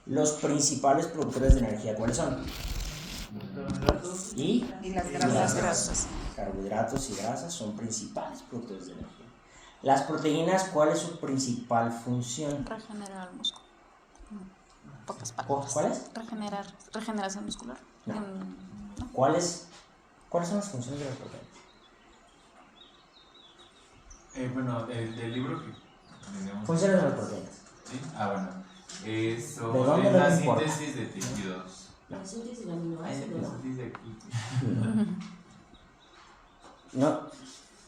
Los principales productores de energía, ¿cuáles son? Y las grasas. Carbohidratos y grasas son principales productores de energía. Las proteínas, ¿cuál es su principal función? Regenerar el músculo. Pocas palabras. ¿Cuál es? Regeneración muscular. No. ¿No? ¿Cuáles son las funciones de las proteínas? Bueno, del libro que tenemos. Funciones de las proteínas. ¿Sí? Bueno. Eso ¿De dónde es no la le importa? síntesis de tejidos. La síntesis de aminoácidos. La síntesis de aquí. No.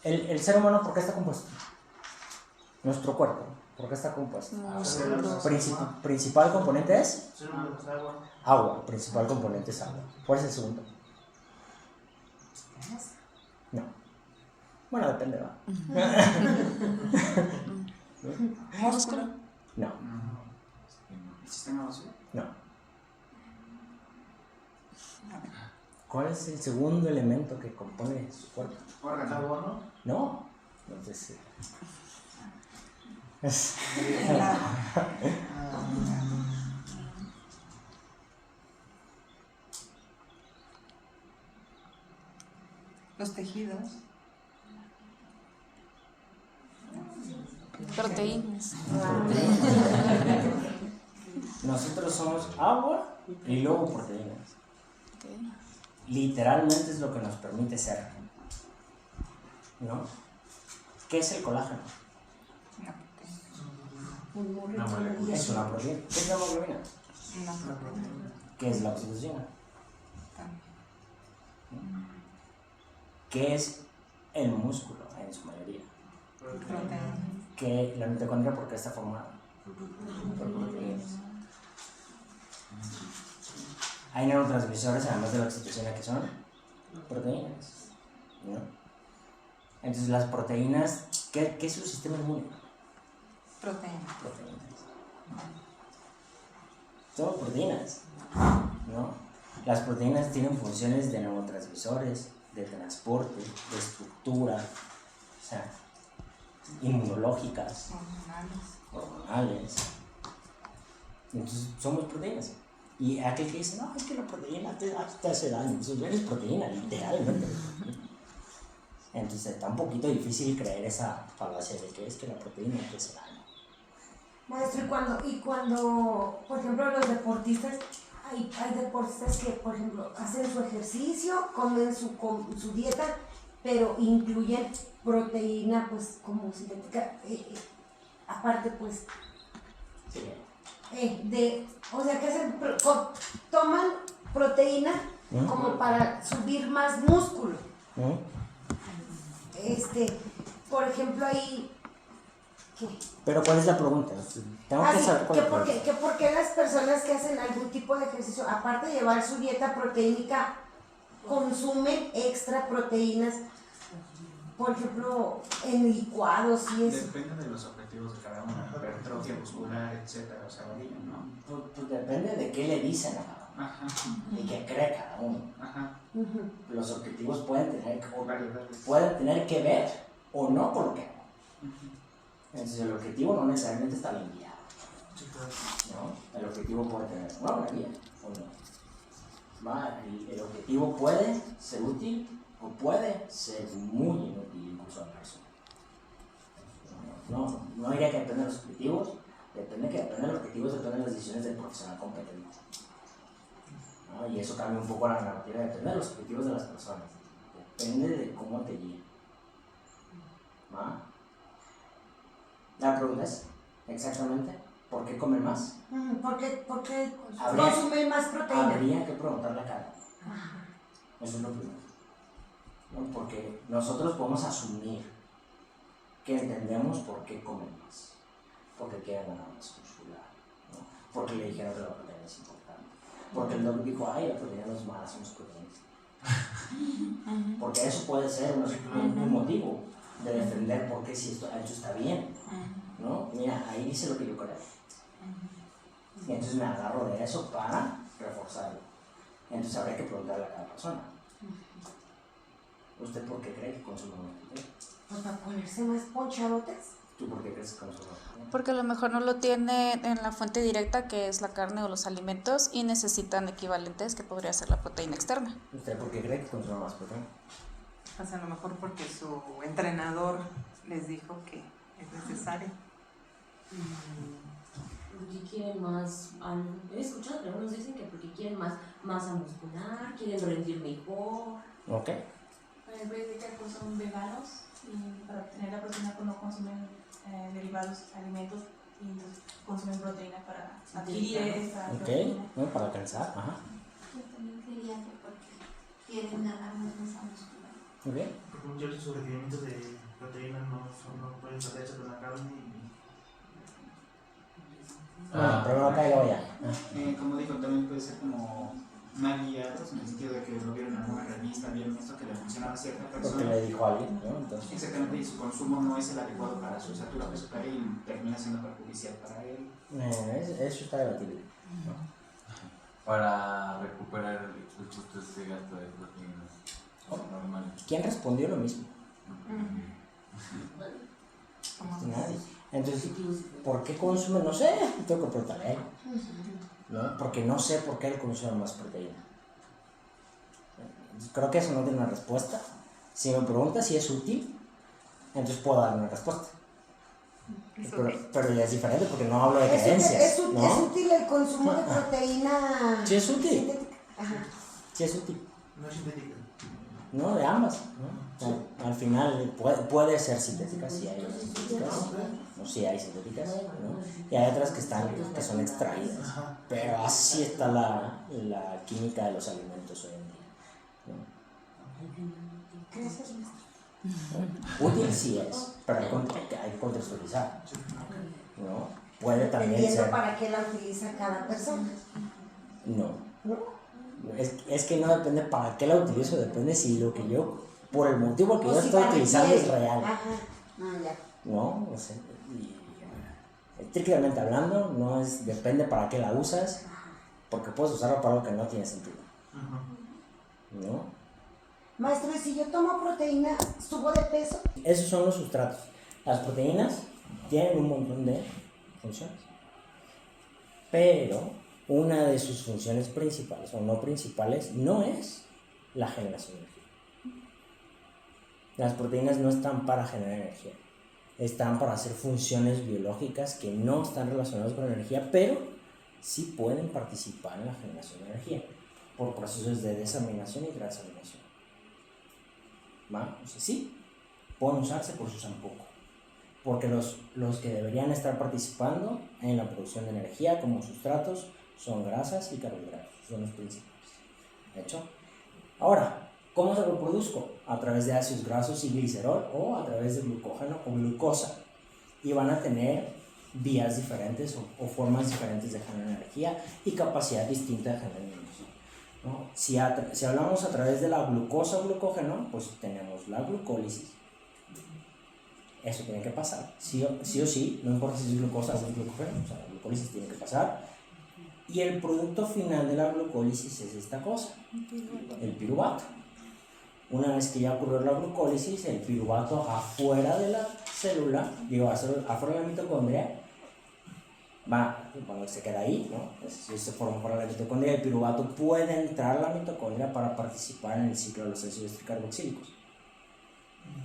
El ser humano, ¿por qué está compuesto? Nuestro cuerpo, ¿por qué está compuesto? Principal componente es agua. Principal componente es agua. ¿Cuál es el segundo? No. Bueno, depende, ¿va? Músculo. No. ¿El sistema óseo? No. ¿Cuál es el segundo elemento que compone su cuerpo? ¿Órgano? No. Entonces. Los tejidos. Proteínas. Nosotros somos agua y luego proteínas. Okay. Literalmente es lo que nos permite ser. ¿No? ¿Qué es el colágeno? Una molécula. Es una proteína. ¿Qué es la hemoglobina? ¿Qué es la oxitocina? ¿Qué es el músculo en su mayoría? ¿Qué la mitocondria por qué está formada? Por proteínas. Hay neurotransmisores además de la oxitocina que son proteínas, ¿no? Entonces las proteínas, ¿qué es su sistema inmune? Proteínas. Son proteínas, ¿no? Las proteínas tienen funciones de neurotransmisores, de transporte, de estructura, o sea, inmunológicas, hormonales. Entonces somos proteínas. Y aquel que dice, no, es que la proteína te hace daño, entonces eres proteína, literalmente. Entonces está un poquito difícil creer esa falacia de que es que la proteína te hace daño. Maestro, y cuando, por ejemplo, los deportistas, hay deportistas que, por ejemplo, hacen su ejercicio, comen su dieta, pero incluyen proteína, pues, como sintética, aparte, pues, Sí. o sea, que hacen, toman proteína como para subir más músculo. Por ejemplo, ahí... ¿Qué? Pero ¿cuál es la pregunta? Tengo que saber cuál es la pregunta. Que por qué las personas que hacen algún tipo de ejercicio, aparte de llevar su dieta proteínica, consumen extra proteínas, por ejemplo, en licuados y eso. Depende de los objetivos de cada uno, hipertrofia muscular, etcétera, o sea, varía, ¿no? Pues depende de qué le dicen a cada uno. Ajá. Y qué cree cada uno. Ajá. Los objetivos pueden tener que ver o no con lo que hago. Entonces el objetivo no necesariamente está bien guiado, ¿no? El objetivo puede tener una buena guía o no. El objetivo puede ser útil o puede ser muy inútil incluso a la persona. No diría que depende de los objetivos, depende de los objetivos, depende de las decisiones del profesional competente, ¿no? Y eso cambia un poco la narrativa, depende de los objetivos de las personas, depende de cómo te guían, ¿va? La pregunta es, exactamente, ¿por qué comen más? ¿Por qué consumen más proteína? Habría que preguntarle a cada uno. Eso es lo primero. ¿No? Porque nosotros podemos asumir que entendemos por qué comen más. Porque quieren ganar más muscular, ¿no? Porque le dijeron que la proteína es importante. Porque el doctor dijo, ay, la proteína no es mala, somos proteínas. Porque eso puede ser un motivo de defender por qué si esto está bien, ¿no? Mira, ahí dice lo que yo creo. Y entonces me agarro de eso para reforzarlo. Entonces habría que preguntarle a cada persona. ¿Usted por qué cree que consume más proteína? Pues para ponerse más ponchadotes. ¿Tú por qué crees que consume? Porque a lo mejor no lo tienen en la fuente directa, que es la carne o los alimentos, y necesitan equivalentes, que podría ser la proteína externa. ¿Usted por qué cree que consume más proteína? Pues a lo mejor porque su entrenador les dijo que es necesario. Porque quieren más, he escuchado que algunos dicen que porque quieren más masa muscular, quieren rendir mejor. Ok. En vez de que son veganos y para obtener la proteína pues no consumen derivados, alimentos y entonces consumen proteína para adquirir esa Ok, proteína. ¿no? Para alcanzar, ajá. Yo también creía que porque quieren ganar más masa muscular. Ok. Porque muchas veces sus requerimientos de proteína no pueden sacarse con la carne Pero no caiga ya. Como dijo, también puede ser como mal guiados, en el sentido de que lo vieron en alguna revista, vieron esto que le funcionaba a cierta Porque persona. le dijo a alguien, ¿no? Entonces, Exactamente, y su consumo no es el adecuado para su estatura pesocaria y termina siendo perjudicial para él. eso está debatible. Para recuperar justo este gasto de proteínas normal. ¿Quién respondió lo mismo? Nadie. Entonces, ¿por qué consume? No sé, tengo que preguntarle a él. ¿No? Porque no sé por qué él consume más proteína. Creo que eso no tiene una respuesta. Si me preguntas si es útil, entonces puedo dar una respuesta. Pero ya es diferente porque no hablo de creencias. ¿No? ¿Es útil el consumo de proteína? Sí es útil. sintética? Ajá. Sí es útil. no es sintética. No, de ambas. ¿No? Al final puede ser sintética, sí hay unas sintéticas. No, sí hay sintéticas. ¿No? Y hay otras que son extraídas. Pero así está la química de los alimentos hoy en día. ¿No? Útil sí es, pero hay que contextualizar. ¿No? Puede también Dependiendo ser. para qué la utiliza cada persona. No. Es que no depende para qué la utilizo, depende si lo que yo, por el motivo que O yo si estoy para utilizando quién. es real. Ajá. Ya. ¿No? O sea, estrictamente hablando, no es, depende para qué la usas, porque puedes usarla para algo que no tiene sentido. ¿No? Maestro, ¿y si yo tomo proteína, subo de peso? Esos son los sustratos. Las proteínas tienen un montón de funciones, pero una de sus funciones principales o no principales no es la generación de energía. Las proteínas no están para generar energía, están para hacer funciones biológicas que no están relacionadas con la energía, pero sí pueden participar en la generación de energía por procesos de desaminación y transaminación. ¿Va? O sea, sí, pueden usarse, pero se usan poco. Porque los que deberían estar participando en la producción de energía como sustratos son grasas y carbohidratos, son los principales. ¿De hecho? Ahora, ¿cómo se lo produzco? A través de ácidos grasos y glicerol o a través de glucógeno o glucosa. Y van a tener vías diferentes o formas diferentes de generar energía y capacidad distinta de generar energía. ¿No? Si hablamos a través de la glucosa o glucógeno, pues tenemos la glucólisis. Eso tiene que pasar, sí o sí, no importa si es glucosa o es glucógeno, o sea, la glucólisis tiene que pasar. Y el producto final de la glucólisis es esta cosa, el piruvato. Una vez que ya ocurrió la glucólisis, el piruvato afuera de la célula, afuera de la mitocondria, cuando se queda ahí, ¿no? Pues, si se forma fuera de la mitocondria, el piruvato puede entrar a la mitocondria para participar en el ciclo de los ácidos carboxílicos.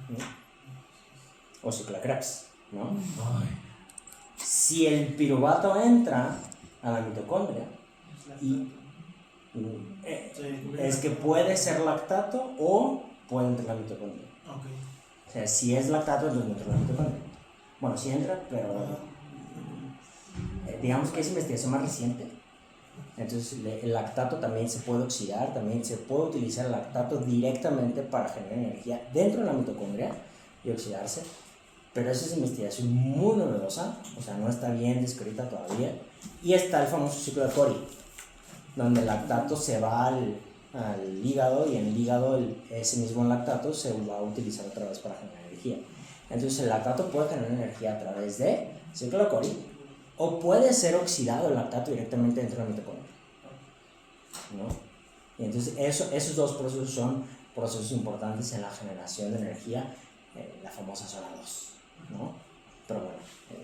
¿No? O ciclacreps, ¿no? Si el piruvato entra a la mitocondria es que puede ser lactato o puede entrar a la mitocondria. O sea, si es lactato, entonces no entra a la mitocondria. Bueno, sí entra, pero digamos que es investigación más reciente. Entonces el lactato también se puede oxidar, también se puede utilizar el lactato directamente para generar energía dentro de la mitocondria y oxidarse. Pero eso es investigación muy novedosa, o sea, no está bien descrita todavía. Y está el famoso ciclo de Cori, donde el lactato se va al hígado y en el hígado ese mismo lactato se va a utilizar otra vez para generar energía. Entonces el lactato puede generar energía a través de ciclo de Cori o puede ser oxidado el lactato directamente dentro de la mitocondria, ¿no? Y entonces esos dos procesos son procesos importantes en la generación de energía, la famosa zona 2. ¿No? Pero bueno,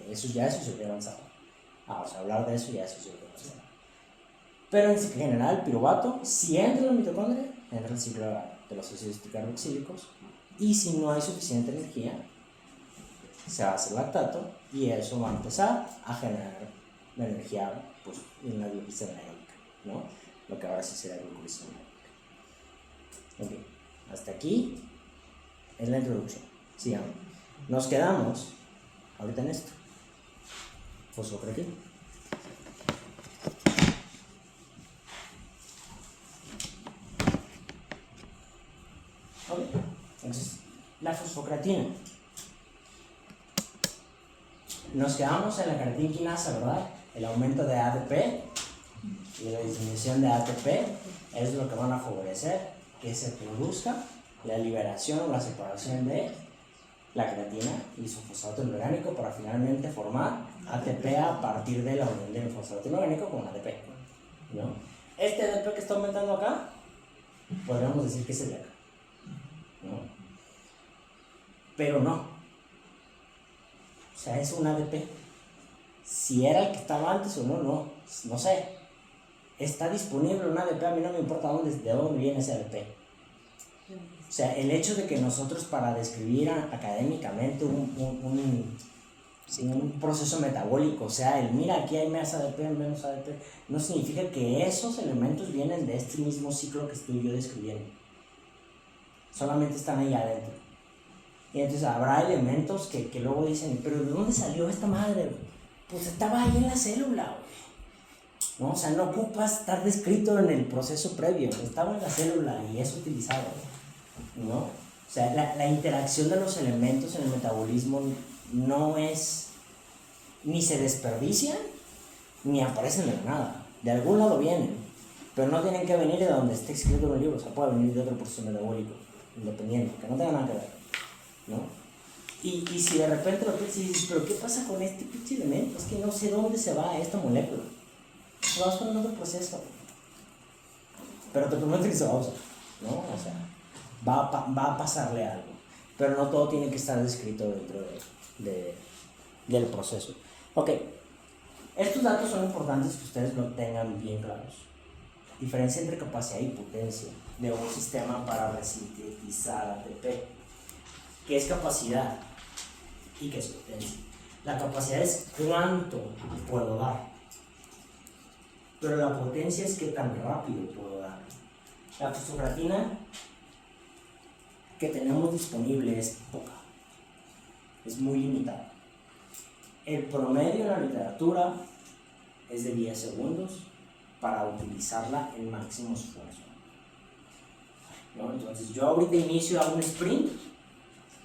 eso se hubiera avanzado. O sea, hablar de eso ya eso se hubiera avanzado. Pero en general, piruvato, si entra en la mitocondria, entra el ciclo de los ácidos carboxílicos, y si no hay suficiente energía, se hace lactato, y eso va a empezar a generar la energía, pues, en la glucosa anaeróbica, ¿no? Lo que ahora sí será glucosa anaeróbica. Ok, hasta aquí es la introducción. Sigamos. Nos quedamos ahorita en esto. Fosfocreatina. Ok, entonces, la fosfocreatina. Nos quedamos en la creatina quinasa, ¿verdad? El aumento de ATP y la disminución de ATP es lo que van a favorecer que se produzca la liberación o la separación de la creatina y su fosfato inorgánico para finalmente formar ATP a partir de la unión del fosfato inorgánico con ADP, ¿no? Este ADP que está aumentando acá, podríamos decir que es el de acá, ¿no? Pero no. O sea, es un ADP. Si era el que estaba antes o no, no sé. Está disponible un ADP, a mí no me importa de dónde viene ese ADP. O sea, el hecho de que nosotros para describir académicamente un proceso metabólico, o sea, mira, aquí hay más ADP, menos ADP, no significa que esos elementos vienen de este mismo ciclo que estoy yo describiendo. Solamente están ahí adentro. Y entonces habrá elementos que luego dicen, pero ¿de dónde salió esta madre? Pues estaba ahí en la célula, güey. ¿No? O sea, no ocupas estar descrito en el proceso previo, estaba en la célula y es utilizado, ¿no? O sea, la interacción de los elementos en el metabolismo no es, ni se desperdician, ni aparecen de la nada. De algún lado vienen, pero no tienen que venir de donde esté escrito en el libro, o sea, puede venir de otro proceso metabólico, independiente, que no tenga nada que ver, ¿no? Y si de repente lo piensas y dices, pero ¿qué pasa con este pinche elemento? Es que no sé dónde se va esta molécula. Se va a usar en otro proceso. Pero te prometo que se va a usar, ¿no? O sea, va a pasarle algo. Pero no todo tiene que estar descrito dentro del proceso. Ok, estos datos son importantes que ustedes lo tengan bien claros. Diferencia entre capacidad y potencia de un sistema para resintetizar ATP. ¿Qué es capacidad y qué es potencia? La capacidad es cuánto puedo dar, pero la potencia es qué tan rápido puedo dar. La fosfocreatina que tenemos disponible es poca, es muy limitada. El promedio en la literatura es de 10 segundos para utilizarla en máximo esfuerzo, ¿no? Entonces yo ahorita inicio a un sprint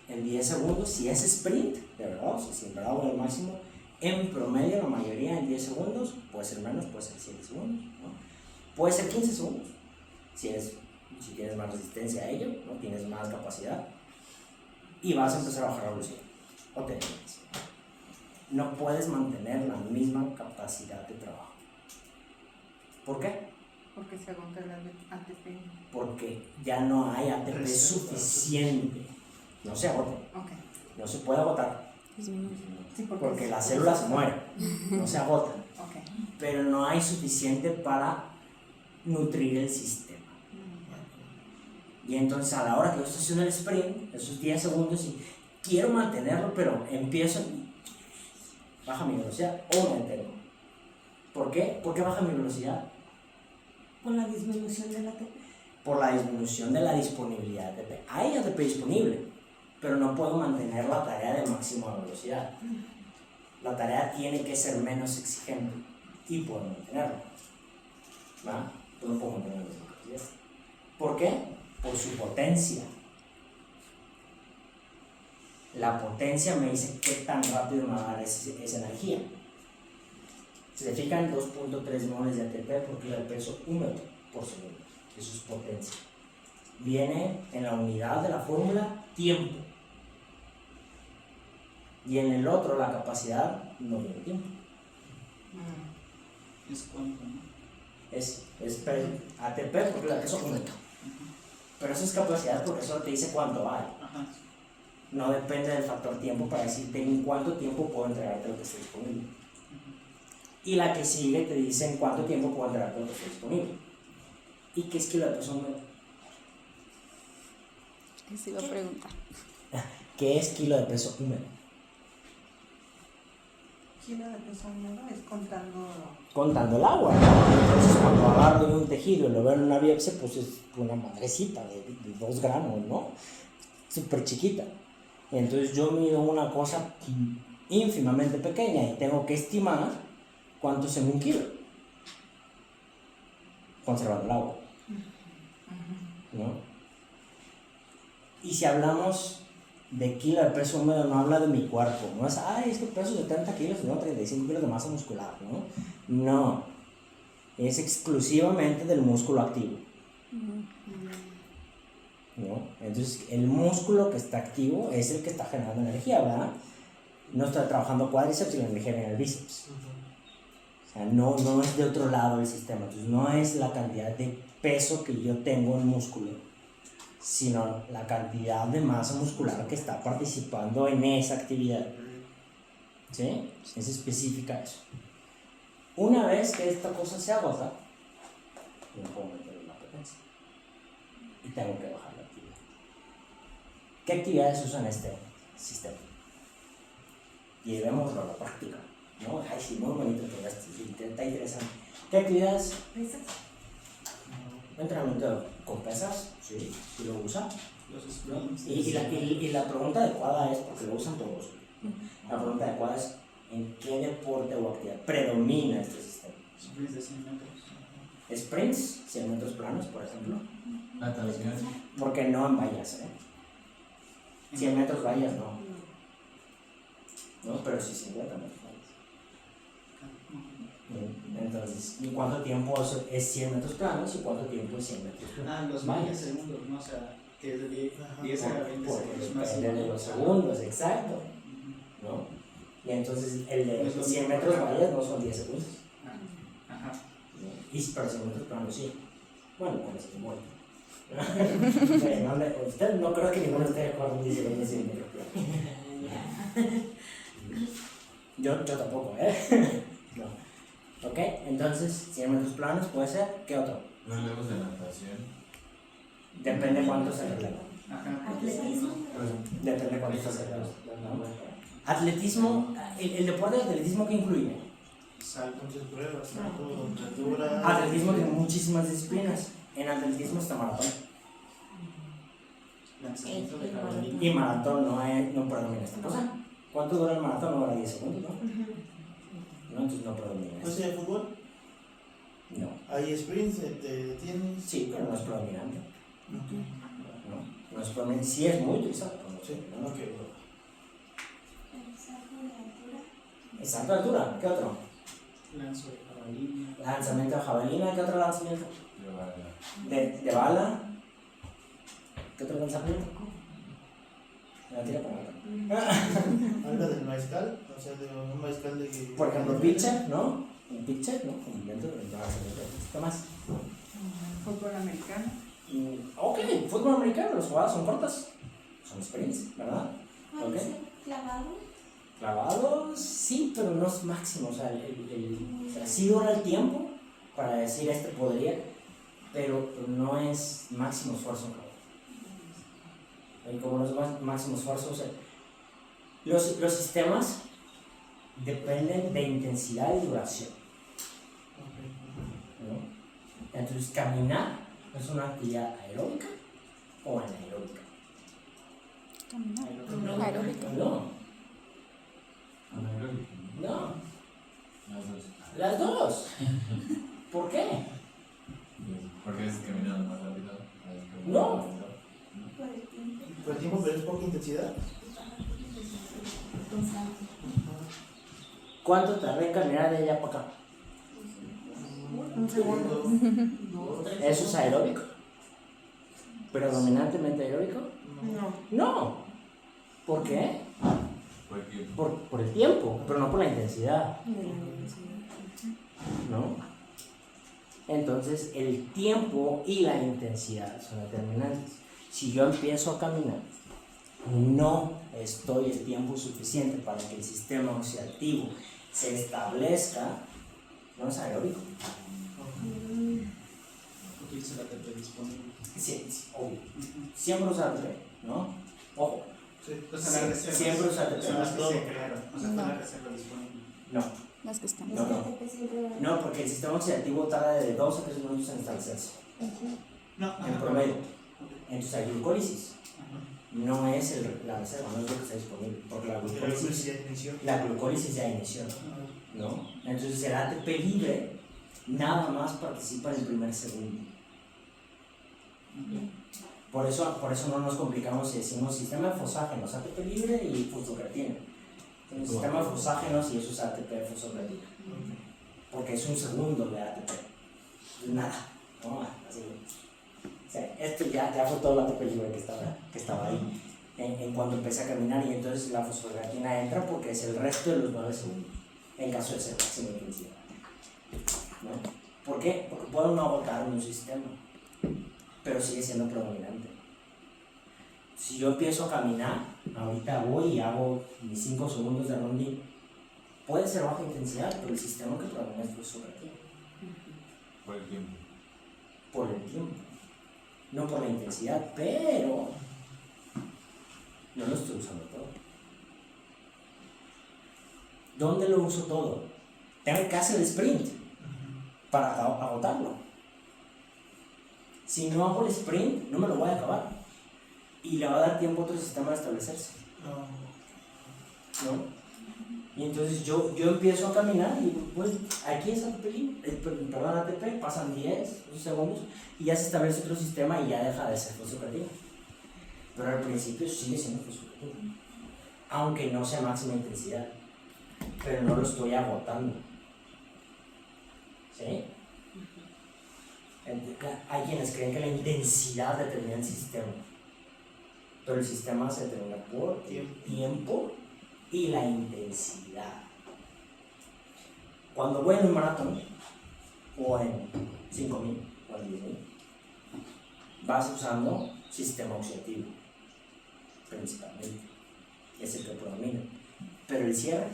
en 10 segundos, si es sprint, de verdad, o sea, si en verdad voy al máximo, en promedio la mayoría en 10 segundos, puede ser menos, puede ser 7 segundos, ¿no? Puede ser 15 segundos, si tienes más resistencia a ello, ¿no? Tienes más capacidad, y vas a empezar a bajar la velocidad. Ok, no puedes mantener la misma capacidad de trabajo. ¿Por qué? Porque se agota el ATP. Porque ya no hay ATP suficiente. No se agota. Okay. No se puede agotar. Sí, porque la célula se muere. No se agota. Okay. Pero no hay suficiente para nutrir el sistema. Y entonces a la hora que yo estoy haciendo el sprint, esos 10 segundos, y quiero mantenerlo, pero empiezo, baja mi velocidad o me detengo. ¿Por qué? ¿Por qué baja mi velocidad? Por la disminución del ATP. Por la disminución de la disponibilidad de ATP. Hay ATP disponible, pero no puedo mantener la tarea de máxima velocidad. La tarea tiene que ser menos exigente y puedo mantenerla. ¿Va? No puedo mantener la misma capacidad. ¿Por qué? Por su potencia. La potencia me dice qué tan rápido me va a dar esa energía. Si se fijan, 2.3 moles de ATP por kilo de peso húmedo por segundo. Eso es potencia. Viene en la unidad de la fórmula tiempo. Y en el otro, la capacidad, no viene tiempo. Es cuánto, ¿no? Es ATP por kilo de peso húmedo. Pero eso es capacidad porque solo te dice cuánto hay. Ajá. no depende del factor tiempo para decirte en cuánto tiempo puedo entregarte lo que esté disponible. Y la que sigue te dice en cuánto tiempo puedo entregarte lo que esté disponible. ¿Y qué es kilo de peso húmedo? Esa iba a preguntar. ¿Qué es kilo de peso húmedo? Kilo de peso húmedo es Contando el agua, ¿no? Entonces cuando agarro de un tejido y lo veo en una biopsia, pues es una madrecita de 2 gramos, ¿no? Súper chiquita. Y entonces yo mido una cosa ínfimamente pequeña y tengo que estimar cuánto es en 1 kilo, conservando el agua, ¿no? Y si hablamos de kilo de peso húmedo, no habla de mi cuerpo, no es, es que peso 70 kilos y no 35 kilos de masa muscular, ¿no? No, es exclusivamente del músculo activo, ¿no? Entonces, el músculo que está activo es el que está generando energía, ¿verdad? No está trabajando cuádriceps y la energía viene en el bíceps. O sea, no es de otro lado del sistema, entonces no es la cantidad de peso que yo tengo en músculo, sino la cantidad de masa muscular que está participando en esa actividad. ¿Sí? Es específica eso. Una vez que esta cosa se agota, yo puedo meter una potencia y tengo que bajar la actividad. ¿Qué actividades usan este sistema? Llevémoslo a la práctica, ¿no? Ay, sí, muy bonito todo esto, sí, está interesante. ¿Qué actividades? ¿Pesas? Entrenamiento con pesas, sí lo usan. Los sprints. Y la pregunta adecuada es, porque lo usan todos, la pregunta adecuada es, ¿en qué deporte o actividad predomina este sistema? Sprints de 100 metros. Sprints, 100 metros planos, por ejemplo. Natación. Porque no en vallas, 100 metros vallas no. No, pero sí 50 metros vallas. Entonces, ¿y cuánto tiempo es 100 metros planos y cuánto tiempo es 100 metros planos? Los vallas segundos, ¿no? O sea, que es de 10 a 20 Porque segundos más. depende de los segundos, exacto, ¿no? Y entonces el de 100 metros vallas no son 10 segundos. Ajá. Pero 100 metros planos sí. Bueno, con estoy muerto. Usted no creo que ninguno esté de acuerdo en 10 segundos 100 metros planos. Yo tampoco, No. Ok, entonces 100 metros planos puede ser. ¿Qué otro? Relevos de natación. Depende cuánto se releva. Ajá. Atletismo. Depende cuánto se releva. Atletismo, el deporte de atletismo que incluye. Salto, muchas pruebas, salto, altura. Atletismo tiene muchísimas disciplinas. En atletismo está maratón. Lanzamiento de jabalina. Y maratón no predomina esta cosa. ¿Cuánto dura el maratón? No dura 10 segundos, ¿no? No, entonces no predomina ¿No esto. sé de fútbol? No. ¿Hay sprints de tenis? Sí, pero no es predominante. Ok. No es predominante. Sí es muy utilizado. Pero no, Sí, ¿no? ok. El salto de altura. El salto de altura, ¿qué otro? Lanzo de jabalina. Lanzamiento de jabalina, ¿qué otro lanzamiento? De bala. ¿Qué otro lanzamiento? La tira para acá. Algo del mariscal, o sea, de un mariscal de que. Por ejemplo, pitcher, ¿no? Un pitcher, ¿no? Un invento de lanzamiento. ¿Qué más? Fútbol americano. Ok, fútbol americano, las jugadas son cortas. Son sprints, ¿verdad? ¿Puede Ok. ser clavado? Clavados, sí, pero no es máximo. O sea, o sea, sí dura el tiempo para decir podría, pero no es máximo esfuerzo en clavado. Y como no es máximo esfuerzo, o sea, los sistemas dependen de intensidad y duración, ¿no? Entonces, caminar es una actividad aeróbica o anaeróbica. Aeróbica. No, Las dos. las dos. ¿Por qué? Porque es caminando más rápido. No. Por el tiempo. Por el tiempo, pero es poca intensidad. ¿Cuánto tardé en caminar de allá para acá? Un segundo. ¿Eso es aeróbico? ¿Predominantemente aeróbico? No. ¿Por qué? Porque Por el tiempo, pero no por la intensidad. ¿No? Entonces, el tiempo y la intensidad son determinantes. Si yo empiezo a caminar no estoy el tiempo suficiente para que el sistema oxidativo se establezca, no es aeróbico. Utiliza la ATP disponible. Sí, obvio. Siempre usa ATP, ¿no? Ojo. Sí. Entonces, las reservas Siempre usa ATP. son las que todo. se crearon. O sea, No. fue la reserva disponible. No, Las que están. No, no. no, porque el sistema oxidativo tarda de 2 a 3 minutos en establecerse, No, en promedio. Entonces hay glucólisis. No es la reserva, no es lo que está disponible, porque la glucólisis ya inició, ¿no? Entonces el ATP libre nada más participa en el primer segundo. Por eso no nos complicamos si decimos sistema de fosfágenos, ATP libre y fosfocreatina. El sistema de fosfágenos y eso es ATP de fosfocreatina. Porque es un segundo de ATP. Nada, ¿no? Así. O sea, esto ya fue todo el ATP libre que estaba ahí en cuando empecé a caminar, y entonces la fosfocreatina entra porque es el resto de los 9 segundos en caso de ser máxima intensidad, ¿no? ¿Por qué? Porque puedo no agotar un sistema, pero sigue siendo predominante. Si yo empiezo a caminar, ahorita voy y hago mis 5 segundos de rondín, puede ser baja intensidad, pero el sistema que predomina es fosfocreatina. Por el tiempo. Por el tiempo, no por la intensidad, pero no lo estoy usando todo. ¿Dónde lo uso todo? Tengo que hacer el sprint para agotarlo. Si no hago el sprint, no me lo voy a acabar y le va a dar tiempo a otro sistema de establecerse, ¿no? Y entonces yo empiezo a caminar y pues aquí es ATP, pasan 10 segundos y ya se establece otro sistema y ya deja de ser fosfocreatina. Pero al principio sigue siendo fosfocreatina, aunque no sea máxima intensidad, pero no lo estoy agotando. ¿Sí? Hay quienes creen que la intensidad determina el sistema, pero el sistema se determina por el tiempo y la intensidad. Cuando voy en un maratón, o en 5.000 o en 10.000, vas usando sistema oxidativo, principalmente, es el que predomina. Pero el cierre,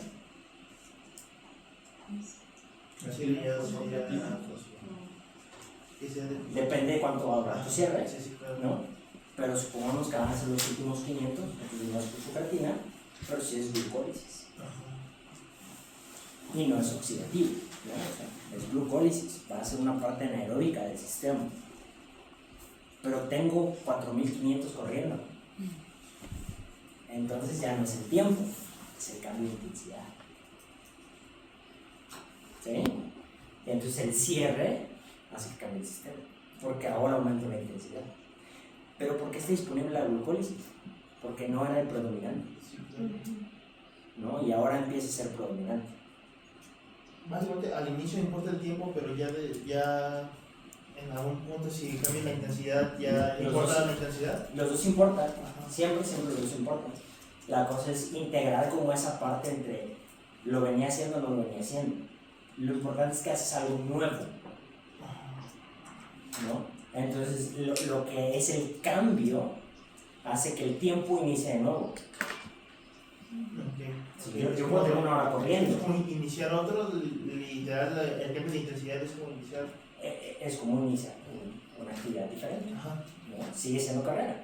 depende de cuánto va a durar tu cierre, ¿no? Pero supongamos que van a ser los últimos 500, entonces no es fosfocreatina, pero sí es glucólisis. Y no es oxidativo, ¿no? O sea, es glucólisis, va a ser una parte anaeróbica del sistema. Pero tengo 4.500 corriendo. Entonces ya no es el tiempo, es el cambio de intensidad. ¿Sí? Entonces el cierre hace que cambie el sistema, porque ahora aumenta la intensidad. ¿Pero por qué está disponible la glucólisis? Porque no era el predominante, ¿no? Y ahora empieza a ser predominante. Básicamente al inicio importa el tiempo, pero ya en algún punto si cambia la intensidad, ya importa la intensidad. Los dos importan, siempre los dos importan. La cosa es integrar como esa parte entre lo venía haciendo o no lo venía haciendo. Lo importante es que haces algo nuevo, ¿no? Entonces lo que es el cambio hace que el tiempo inicie de nuevo. Si yo puedo tener una hora corriendo. Es como iniciar otro, literal, el cambio de intensidad es como iniciar. Es como iniciar una actividad diferente, ¿no? Sigue siendo carrera,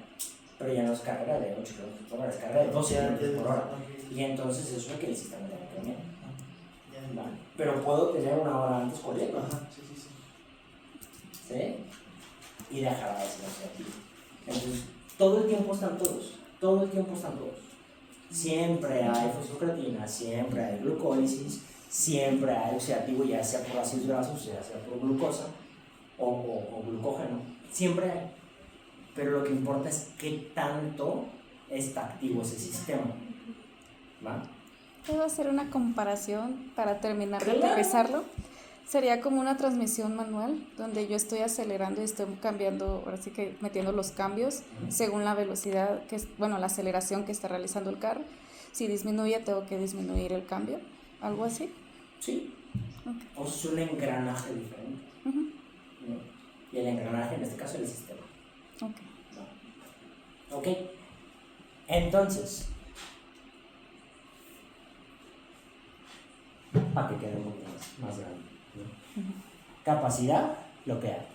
pero ya no es carrera de 8 km por hora, es carrera de 12 km por hora. Y entonces eso es que el sistema tiene que cambiar. ¿Vale? Pero puedo tener una hora antes corriendo. ¿Sí? Y dejar de ser oxidativo. Entonces, todo el tiempo están todos. Siempre hay fosfocreatina, siempre hay glucólisis, siempre hay oxidativo, ya sea por ácidos grasos, ya sea por glucosa o glucógeno. Siempre hay. Pero lo que importa es qué tanto está activo ese sistema. ¿Va? ¿Puedo hacer una comparación para terminar de Claro. aterrizarlo? Sería como una transmisión manual donde yo estoy acelerando y estoy cambiando, ahora sí que metiendo los cambios según la velocidad, la aceleración que está realizando el carro. Si disminuye, tengo que disminuir el cambio, algo así. Sí. Okay. O es un engranaje diferente. ¿No? Y el engranaje en este caso es el sistema. Ok. ¿No? Ok. Entonces, para que quede un poquito más grande, ¿no? Capacidad, lo que hay.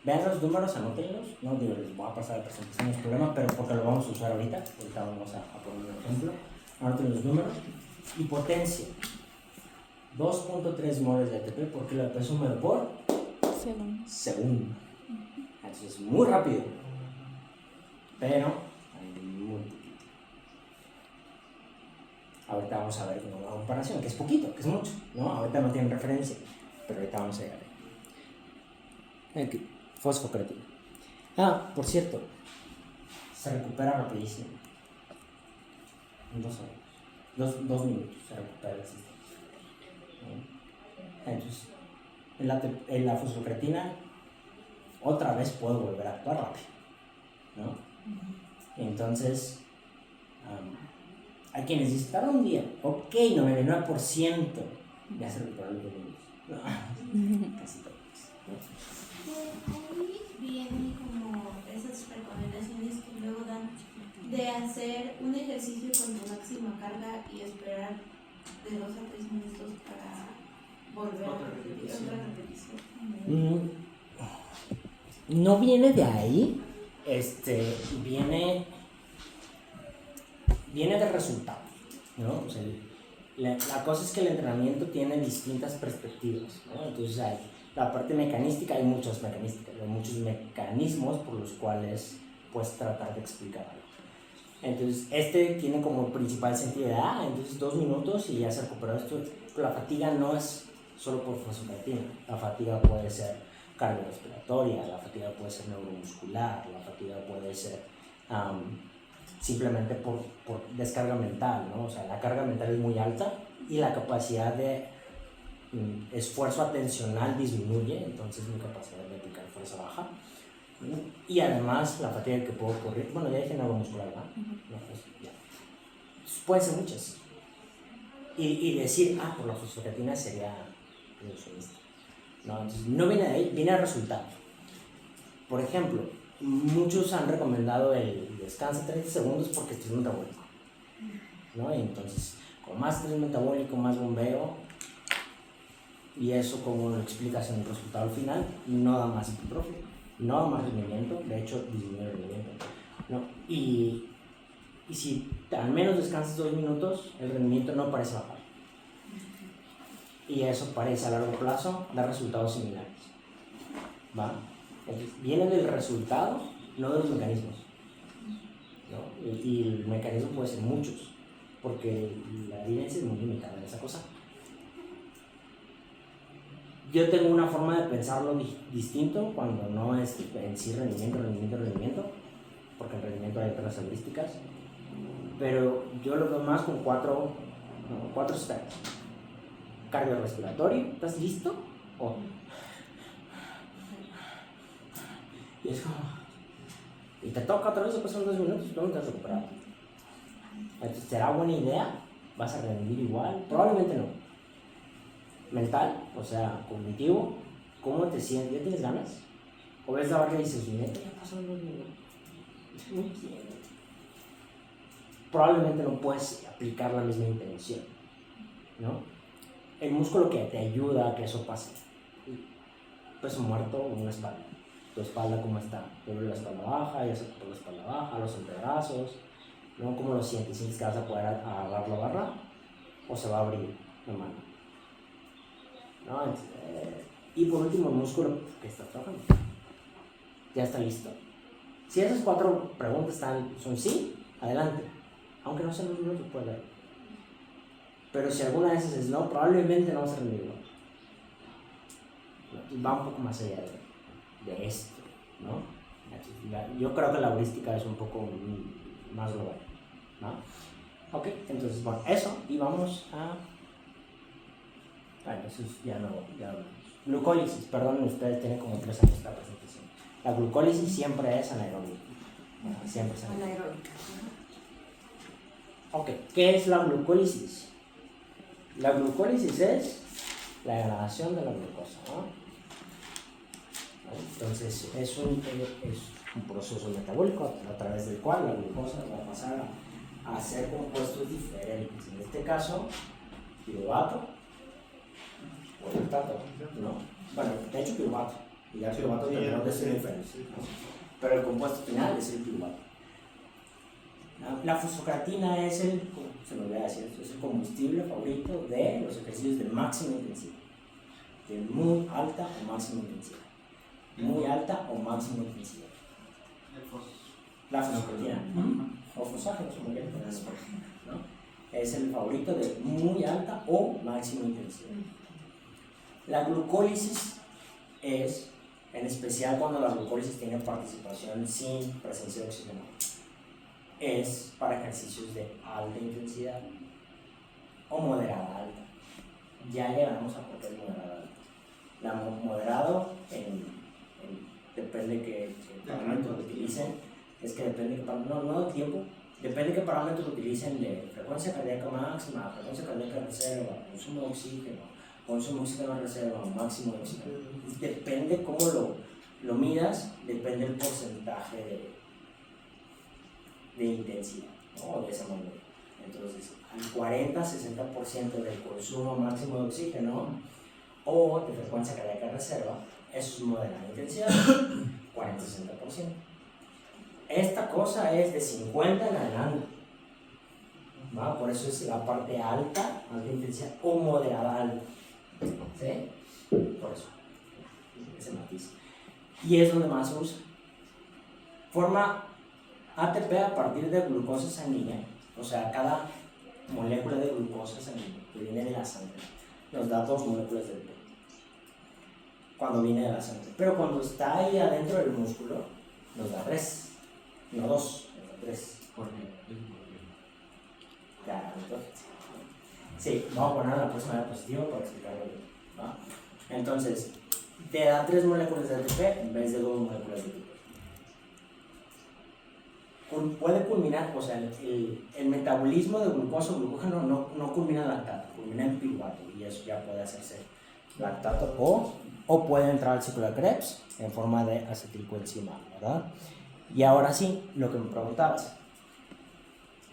Vean los números, anótenlos. No digo, les voy a pasar la presentación, no es problema, pero porque lo vamos a usar ahorita. Ahorita vamos a poner un ejemplo. Anoten los números. Y potencia. 2.3 moles de ATP por kilo de peso húmedo por segundo. Entonces es muy rápido, pero muy poquito. Ahorita vamos a ver una comparación, que es poquito, que es mucho, ¿no? Ahorita no tienen referencia, pero ahorita vamos a llegar ahí. Aquí, fosfocreatina. Ah, por cierto, se recupera rapidísimo. En 2 horas. 2 minutos se recupera el sistema. Entonces, en la fosfocreatina, otra vez puedo volver a actuar rápido, ¿no? Entonces, hay quienes dicen, tarda un día, ok, 99%, ya se recuperan los 2 minutos. No, casi todos. Ahí vienen como esas recomendaciones que luego dan de hacer un ejercicio con tu máxima carga y esperar de 2 a 3 minutos para volver a repetir otra repetición. No viene de ahí, viene del resultado, ¿no? O sea, la cosa es que el entrenamiento tiene distintas perspectivas, ¿no? Entonces hay la parte mecanística, hay muchos mecanismos por los cuales puedes tratar de explicar algo. Entonces, tiene como principal sentido de, entonces 2 minutos y ya se recuperó esto. La fatiga no es solo por fosfocreatina, la fatiga puede ser cardiorrespiratoria, la fatiga puede ser neuromuscular, la fatiga puede ser simplemente por descarga mental, ¿no? O sea, la carga mental es muy alta y la capacidad de esfuerzo atencional disminuye, entonces mi capacidad de aplicar fuerza baja. Y además la fatiga que puede ocurrir, bueno, ya dije neuromuscular, ¿no? No, pues, ya. Pueden ser muchas. Y decir, por la fosfocreatina sería ilusionista. No, entonces no viene de ahí, viene del resultado. Por ejemplo, muchos han recomendado el descanso 30 segundos porque esto es metabólico, ¿no? Y entonces, con más estrés metabólico, más bombeo, y eso como lo explicas en el resultado al final, no da más hipertrofia, no da más rendimiento, de hecho disminuye el rendimiento, ¿no? Y si al menos descansas 2 minutos, el rendimiento no parece bajar. Y eso parece a largo plazo dar resultados similares, ¿va? Entonces, viene del resultado, no de los mecanismos, ¿no? Y el mecanismo puede ser muchos, porque la evidencia es muy limitada en esa cosa. Yo tengo una forma de pensarlo distinto cuando no es en sí rendimiento, porque en rendimiento hay otras heurísticas, pero yo lo veo más con 4 esferas. Cardiorrespiratorio, ¿estás listo? Y es como... Y te toca otra vez, pasan 2 minutos, no te has recuperado. Entonces, ¿será buena idea? ¿Vas a rendir igual? Probablemente no. Mental, o sea, cognitivo, ¿cómo te sientes? ¿Ya tienes ganas? ¿O ves la barra y dices, neta, ya pasaron 2 minutos? No quiero. Probablemente no puedes aplicar la misma intención, ¿no? El músculo que te ayuda a que eso pase. Peso muerto o una espalda. Tu espalda, ¿cómo está? ¿Te duele la espalda baja? ¿Ya se por la espalda baja? ¿Los antebrazos? ¿No? ¿Cómo lo sientes? ¿Sientes que vas a poder agarrar la barra? ¿O se va a abrir la mano? ¿No? Y por último, el músculo que está trabajando. ¿Ya está listo? Si esas 4 preguntas son sí, adelante. Aunque no sean 2 minutos, puede leer. Pero si alguna de esas es no, probablemente no vas a rendirlo. Va un poco más allá de esto, ¿no? Yo creo que la heurística es un poco más global, ¿no? Ok, entonces, bueno, eso, y vamos a... entonces ya no. Glucólisis, perdonen ustedes, tienen como 3 años esta presentación. La glucólisis siempre es anaeróbica. Siempre es anaeróbica. Ok, ¿qué es la glucólisis? La glucólisis es la degradación de la glucosa, ¿no? Entonces es un proceso metabólico a través del cual la glucosa va a pasar a hacer compuestos diferentes. En este caso, piruvato o lactato, ¿no? Bueno, de hecho piruvato, y ya piruvato tendrá de ser diferente, ¿no? Pero el compuesto final es el piruvato. La fosfocreatina es el combustible favorito de los ejercicios de máxima intensidad, de muy alta o máxima intensidad, muy alta o máxima intensidad. La fosfocreatina, o fosfágeno, ¿no? Es el favorito de muy alta o máxima intensidad. La glucólisis es, en especial cuando la glucólisis tiene participación sin presencia de oxígeno, es para ejercicios de alta intensidad o moderada alta. Ya llegaremos a por qué es moderada alta. La moderado, depende qué parámetros utilicen, es que depende, no del tiempo, depende qué parámetros utilicen de frecuencia cardíaca máxima, frecuencia cardíaca reserva, consumo de oxígeno reserva, máximo de oxígeno. Depende cómo lo midas, depende el porcentaje de intensidad, ¿no? De esa manera. Entonces, al 40-60% del consumo máximo de oxígeno o de frecuencia cardíaca reserva, eso es moderada intensidad, 40-60%. Esta cosa es de 50 en adelante, ¿va? Por eso es la parte alta intensidad o moderada alta, ¿sí? Por eso, ese matiz. Y es donde más se usa. Forma ATP a partir de glucosa sanguínea, o sea, cada molécula de glucosa sanguínea que viene de la sangre nos da 2 moléculas de ATP cuando viene de la sangre, pero cuando está ahí adentro del músculo nos da 3, no 2, nos da 3. ¿Por qué? Claro, entonces, sí, vamos a poner la próxima diapositiva para explicarlo bien, ¿va? Entonces, te da 3 moléculas de ATP en vez de 2 moléculas de ATP. Puede culminar, o sea, el metabolismo de glucosa o glucógeno no culmina en lactato, culmina en piruvato, y eso ya puede hacerse lactato o puede entrar al ciclo de Krebs en forma de acetilcoenzima, ¿verdad? Y ahora sí, lo que me preguntabas,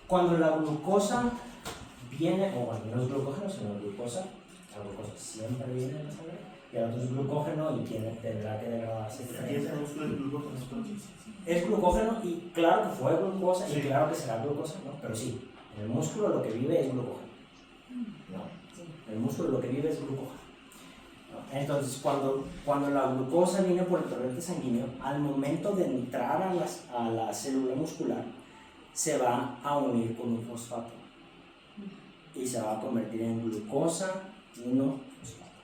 cuando la glucosa viene, o bueno, no es glucógeno, sino glucosa, la glucosa siempre viene de la sangre, y el otro es glucógeno y tendrá que degradarse. Es glucógeno y claro que fue glucosa y claro que será glucosa, ¿no? Pero sí, en el músculo lo que vive es glucógeno, ¿no? En el músculo lo que vive es glucógeno, ¿no? Entonces, cuando la glucosa viene por el torrente sanguíneo, al momento de entrar a la célula muscular, se va a unir con un fosfato y se va a convertir en glucosa 1-fosfato,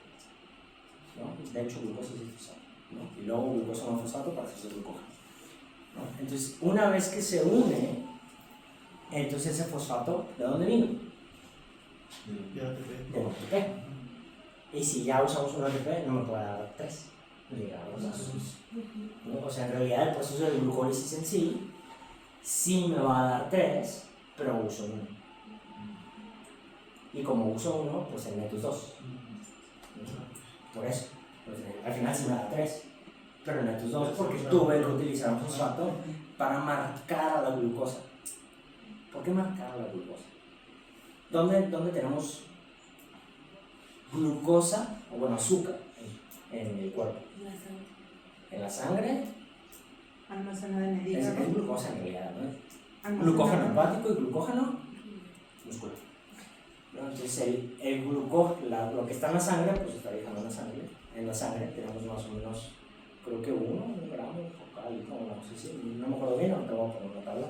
¿no? De hecho, glucosa es fosfato, ¿no? Y luego glucosa 1-fosfato para hacerse glucógeno, ¿no? Entonces, una vez que se une, entonces ese fosfato, ¿de dónde vino? De ATP. Y si ya usamos un ATP, no me puede dar 3, digamos, ¿no? O sea, en realidad el proceso de glucólisis en sí me va a dar 3, pero uso 1. Y como uso 1, pues el neto es 2. Por eso, pues, al final sí me da 3, pero el neto es 2 porque tuve que utilizar un fosfato para marcar a la glucosa. ¿Por qué marcar a la glucosa? ¿Dónde tenemos glucosa, o bueno, azúcar en el cuerpo? En la sangre. Almacenada en el hígado. Es glucosa en realidad, ¿no? Glucógeno hepático y glucógeno muscular, ¿no? Entonces el glucógeno, lo que está en la sangre, pues está dejando en la sangre. En la sangre tenemos más o menos, creo que 1 gramo por cada litro, no sé si, no me acuerdo bien, ahorita voy a poner una tabla,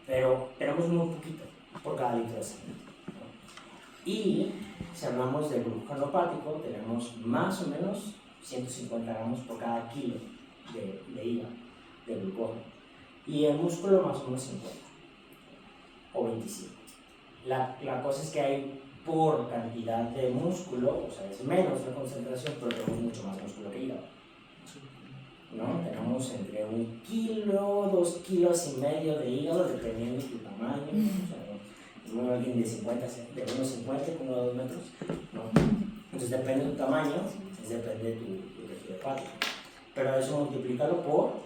pero tenemos muy poquito por cada litro de sangre, ¿no? Y si hablamos de glucógeno hepático, tenemos más o menos 150 gramos por cada kilo de hígado, de glucógeno. Y el músculo más o menos 50 o 25. La cosa es que hay por cantidad de músculo, o sea, es menos la concentración, pero tenemos mucho más músculo que hígado, ¿no? Tenemos entre 1 kilo, 2 kilos y medio de hígado, dependiendo de tu tamaño, o sea, alguien de 1,50 como 2 metros, ¿no? Entonces depende de tu tamaño, depende de tu tejido hepático. pero eso multiplícalo por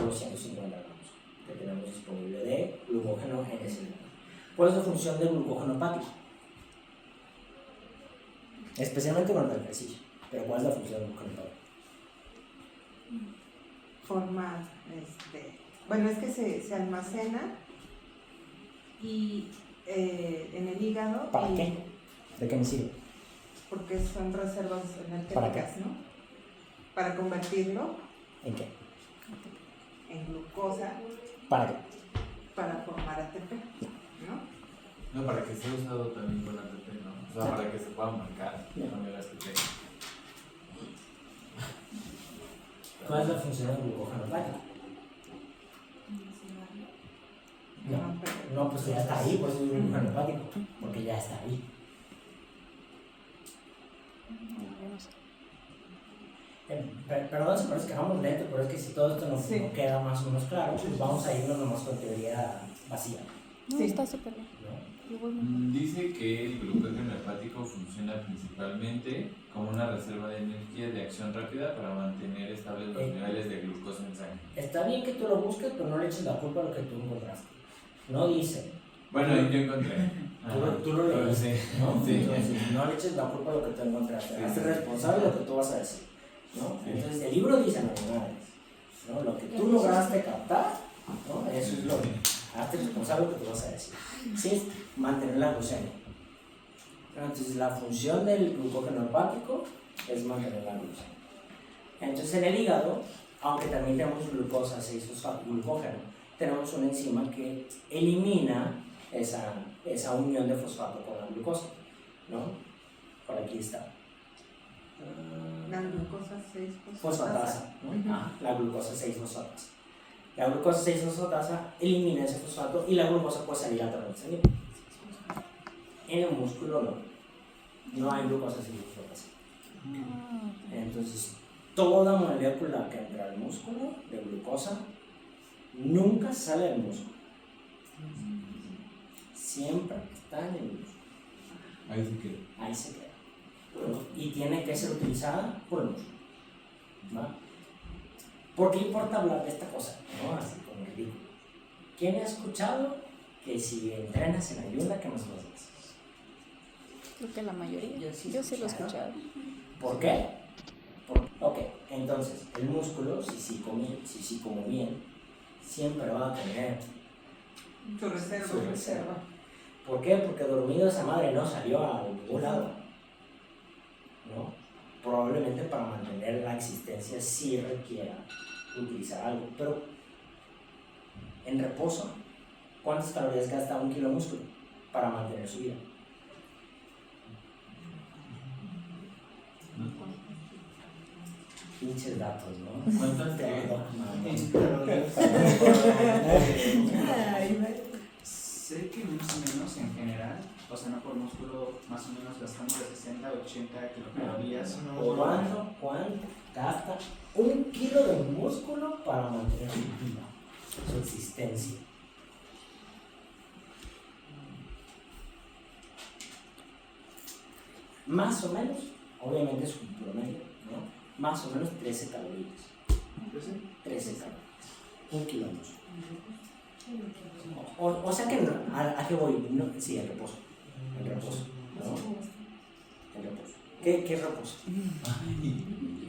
los 150 gramos que tenemos disponible de glucógeno en ese hígado. ¿Cuál es la función del glucógeno hepático? Especialmente durante el ejercicio, pero ¿cuál es la función del glucógeno hepático? Formar, bueno, es que se almacena y en el hígado. ¿Para qué? ¿De qué me sirve? Porque son reservas ¿Para qué? energéticas, ¿no? Para convertirlo ¿En qué? en glucosa ¿Para qué? para formar ATP, ¿no? No, para que sea usado también con ATP, ¿no? O sea, para que se pueda marcar también las ATP. ¿Cuál es la función del glucógeno hepático? No, pues ya está ahí, por eso es glucógeno hepático, porque ya está ahí. Perdón si parece que vamos lento, pero es que si todo esto no queda más o menos claro, pues vamos a irnos nomás con teoría vacía. No, está súper bien. Dice que el glucógeno hepático funciona principalmente como una reserva de energía de acción rápida para mantener estables los niveles de glucosa en sangre. Está bien que tú lo busques, pero no le eches la culpa a lo que tú encontraste. No dice. Bueno, yo encontré. Tú lo leíste, sí. ¿no? Sí. Entonces, no le eches la culpa a lo que tú encontraste. Hazte responsable de lo que tú vas a decir, ¿no? Entonces, el libro dice novedades, ¿no? Lo que tú lograste captar, ¿no? Eso es lo que hazte responsable de lo que tú vas a decir. Sí, es mantener la glucemia. Entonces, la función del glucógeno hepático es mantener la glucemia. Entonces, en el hígado, aunque también tenemos glucosa 6-fosfato, glucógeno, tenemos una enzima que elimina esa unión de fosfato con la glucosa, ¿no? Por aquí está. La glucosa 6-fosfatasa. Fosfatasa, ¿no? La glucosa 6-fosfatasa. La glucosa 6-fosfatasa elimina ese fosfato y la glucosa puede salir a través del sanguíneo. En el músculo no hay glucosa 6-fosfatasa. Entonces, toda molécula que entra al músculo de glucosa nunca sale del músculo. Siempre está en el músculo. Ahí se queda. Ahí se queda. Y tiene que ser utilizada por el músculo. ¿Va? ¿Por qué importa hablar de esta cosa? ¿No? Así como ridículo. ¿Quién ha escuchado que si entrenas en ayuna, que más lo haces? Creo que la mayoría. Yo sí lo he escuchado. ¿Por qué? Ok, entonces, el músculo, si come bien, siempre va a tener Su reserva. ¿Por qué? Porque dormido esa madre no salió a ningún lado, ¿no? Probablemente para mantener la existencia sí requiera utilizar algo, pero en reposo, ¿cuántas calorías gasta un kilo de músculo para mantener su vida? Pinches datos, ¿no? ¿Cuántas te Sé que más o menos en general, o sea, no por músculo, más o menos gastamos de 60 a 80 kilocalorías por hora. ¿Cuánto gasta un kilo de músculo para mantener su vida, su existencia? Más o menos, obviamente es un promedio, ¿no? Más o menos 13 calorías. 13 calorías. Un kilo de músculo. O sea que, ¿a qué voy? No, sí, el reposo. El reposo, ¿no? El reposo. ¿Qué es reposo?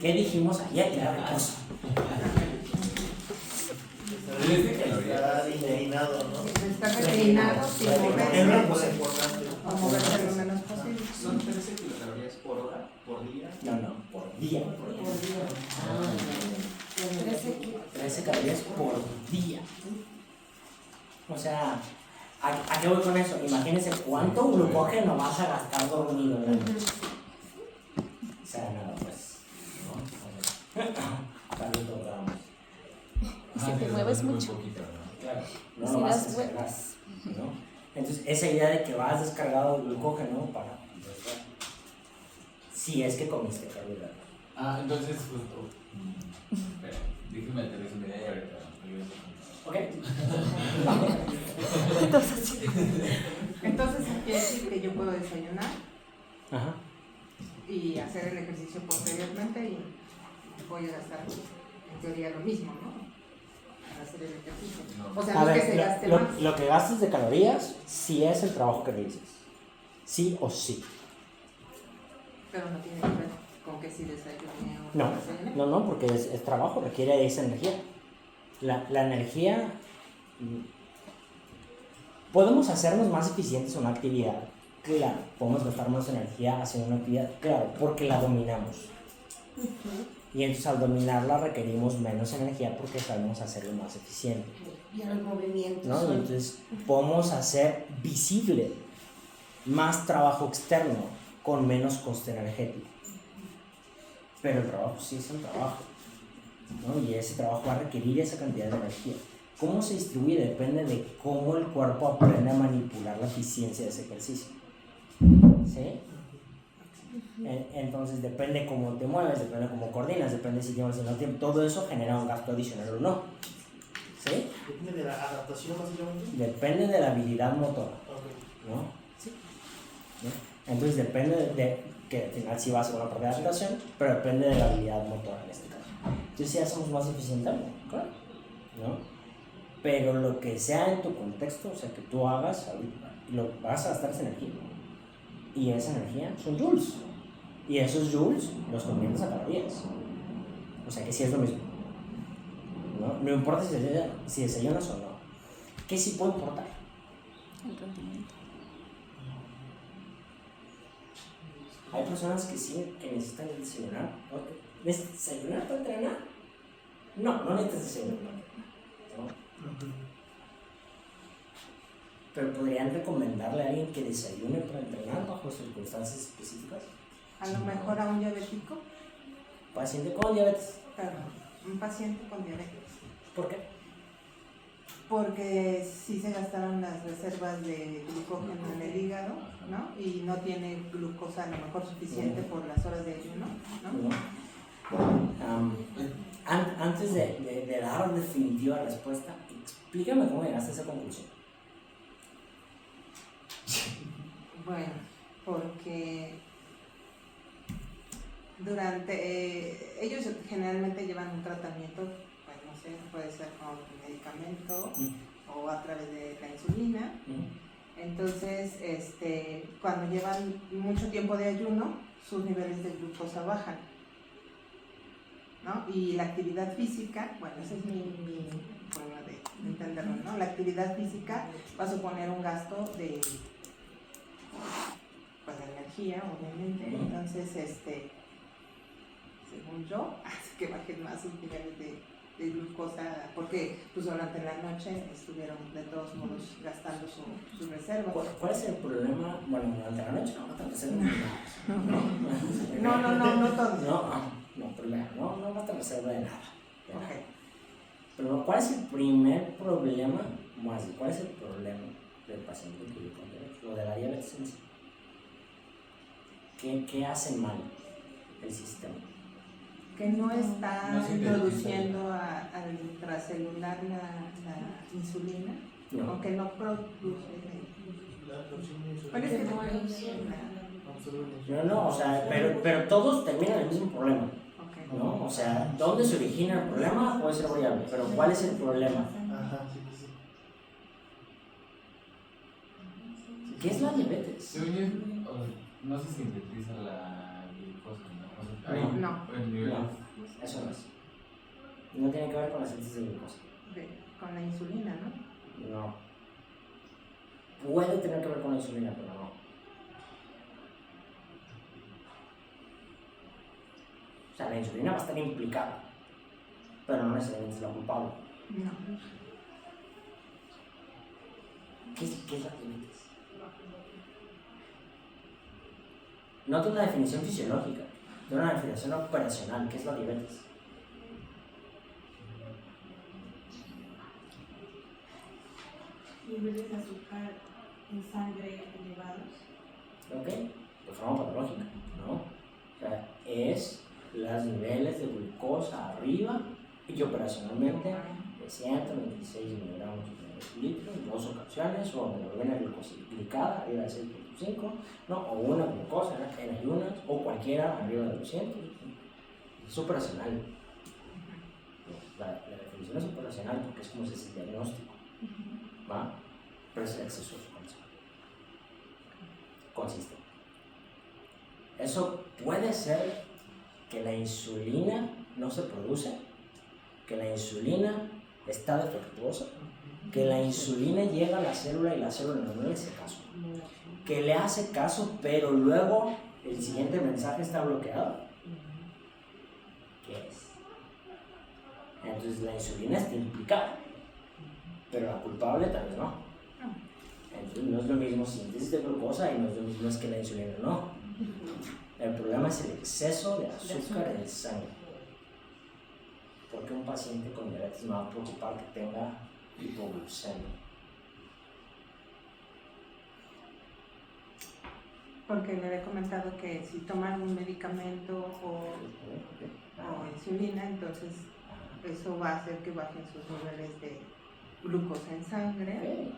¿Qué dijimos ayer que era reposo? Está indignado, ¿no? Está reclinado sin moverse. El reposo es importante. O moverse lo menos posible. Son 13 kilocalorías por hora, por día. No, por día. Por día. 13 calorías por día. O sea, ¿a qué voy con eso? Imagínense cuánto glucógeno vas a gastar dormido en la noche. O sea, nada, pues. ¿No? Saludos, vamos. Si te mueves mucho. Claro, no Si lo vas a das descargar, vueltas. ¿no? Entonces, esa idea de que vas descargado de glucógeno para. Si es que comiste carbohidratos. Entonces, justo. Espera, déjeme aterrizar una idea y ahorita regreso. ¿Ok? Entonces, quiere decir que yo puedo desayunar Ajá. y hacer el ejercicio posteriormente y voy a gastar en teoría lo mismo, ¿no? Para hacer el ejercicio. No. O sea, A no es ver, que se gaste lo, más. lo que gastes de calorías sí es el trabajo que realices. Sí o sí. Pero no tiene que ver con que si desayuné o No, desayuné. no, porque es trabajo, requiere esa energía. La energía... ¿Podemos hacernos más eficientes en una actividad? Claro. ¿Podemos gastar más energía haciendo una actividad? Claro, porque la dominamos. Y entonces al dominarla requerimos menos energía porque sabemos hacerlo más eficiente. Y los movimientos. ¿No? Y son- entonces podemos hacer visible más trabajo externo con menos coste energético. Pero el trabajo sí es un trabajo, ¿no? Y ese trabajo va a requerir esa cantidad de energía. ¿Cómo se distribuye? Depende de cómo el cuerpo aprende a manipular la eficiencia de ese ejercicio. ¿Sí? Entonces depende cómo te mueves, depende cómo coordinas, depende si tienes o no tiempo. Todo eso genera un gasto adicional o no. ¿Sí? Depende de la adaptación, básicamente. Depende de la habilidad motora, Ok. ¿no? Sí. ¿No? Entonces depende de que al final sí va a ser una parte de adaptación, pero depende de la habilidad motora en este caso. Entonces sí hacemos más eficiente algo, claro, ¿no? Pero lo que sea en tu contexto, o sea, que tú hagas, lo vas a gastar esa energía. Y esa energía son joules. Y esos joules los conviertes a calorías. O sea que sí es lo mismo. No importa si desayunas o no. ¿Qué sí puede importar? El rendimiento. Hay personas que sí, que necesitan desayunar. ¿Desayunar para entrenar? No necesitas desayunar para entrenar, ¿no? Pero podrían recomendarle a alguien que desayune para entrenar bajo circunstancias específicas. A lo mejor a un diabético, Paciente con diabetes. perdón, un paciente con diabetes. ¿Por qué? Porque sí se gastaron las reservas de glucógeno en el hígado, ¿no? Y no tiene glucosa a lo mejor suficiente por las horas de ayuno, ¿no? Antes de dar definitiva respuesta, explícame cómo llegaste a esa conclusión. Bueno, porque ellos generalmente llevan un tratamiento, pues no sé, puede ser con medicamento o a través de la insulina. Entonces, cuando llevan mucho tiempo de ayuno, sus niveles de glucosa bajan, ¿no? Y la actividad física, bueno, esa es mi forma de entenderlo, ¿no? La actividad física va a suponer un gasto de energía, obviamente. Entonces, según yo, hace que bajen más sus niveles de glucosa, porque pues durante la noche estuvieron de todos modos gastando su reserva. ¿Cuál es el problema? Bueno, durante la noche no tanto hacer No todo. No, problema, no va a reserva de nada. Okay. Pero ¿cuál es el primer problema? Más, ¿cuál es el problema del paciente que vive con diabetes? Lo de la diabetes en sí. ¿Qué hace mal el sistema? Que no está No se introduciendo al intracelular la insulina, No. aunque no produce. ¿Cuál es el No, o sea, pero todos terminan el mismo problema. Okay. ¿No? O sea, ¿dónde se origina el problema? Puede ser variable, pero ¿cuál es el problema? Ajá, sí. ¿Qué es la diabetes? Según yo, no se sintetiza la glucosa, ¿no? O sea, hay No. el nivel. No, eso no es. No tiene que ver con la síntesis de glucosa. Con la insulina, ¿no? No. Puede tener que ver con la insulina, pero no. O sea, la insulina va a estar implicada, pero no necesariamente es la culpable. No. ¿Qué es la diabetes? No tiene una definición fisiológica, tiene una definición operacional. ¿Qué es la diabetes? Niveles de azúcar en sangre elevados. ¿Ok? De forma patológica, ¿no? O sea, es los niveles de glucosa arriba y operacionalmente de 126 miligramos por litro en 2 ocasiones, o hemoglobina glicada arriba de 6.5, ¿no? O una glucosa en ayunas, o cualquiera arriba de 200. Es operacional, la definición es operacional porque es como se hace el diagnóstico, ¿va? Pero es el exceso de consiste. Eso puede ser que la insulina no se produce, que la insulina está defectuosa, que la insulina llega a la célula y la célula no le hace caso, que le hace caso pero luego el siguiente mensaje está bloqueado. ¿Qué es? Entonces la insulina está implicada, pero la culpable tal vez no. Entonces no es lo mismo síntesis de glucosa y no es lo mismo es que la insulina no. El problema es el exceso de azúcar en sangre. Porque un paciente con diabetes me va a preocupar que tenga hipoglucemia. Porque le había comentado que si toman un medicamento o insulina, entonces eso va a hacer que bajen sus niveles de glucosa en sangre.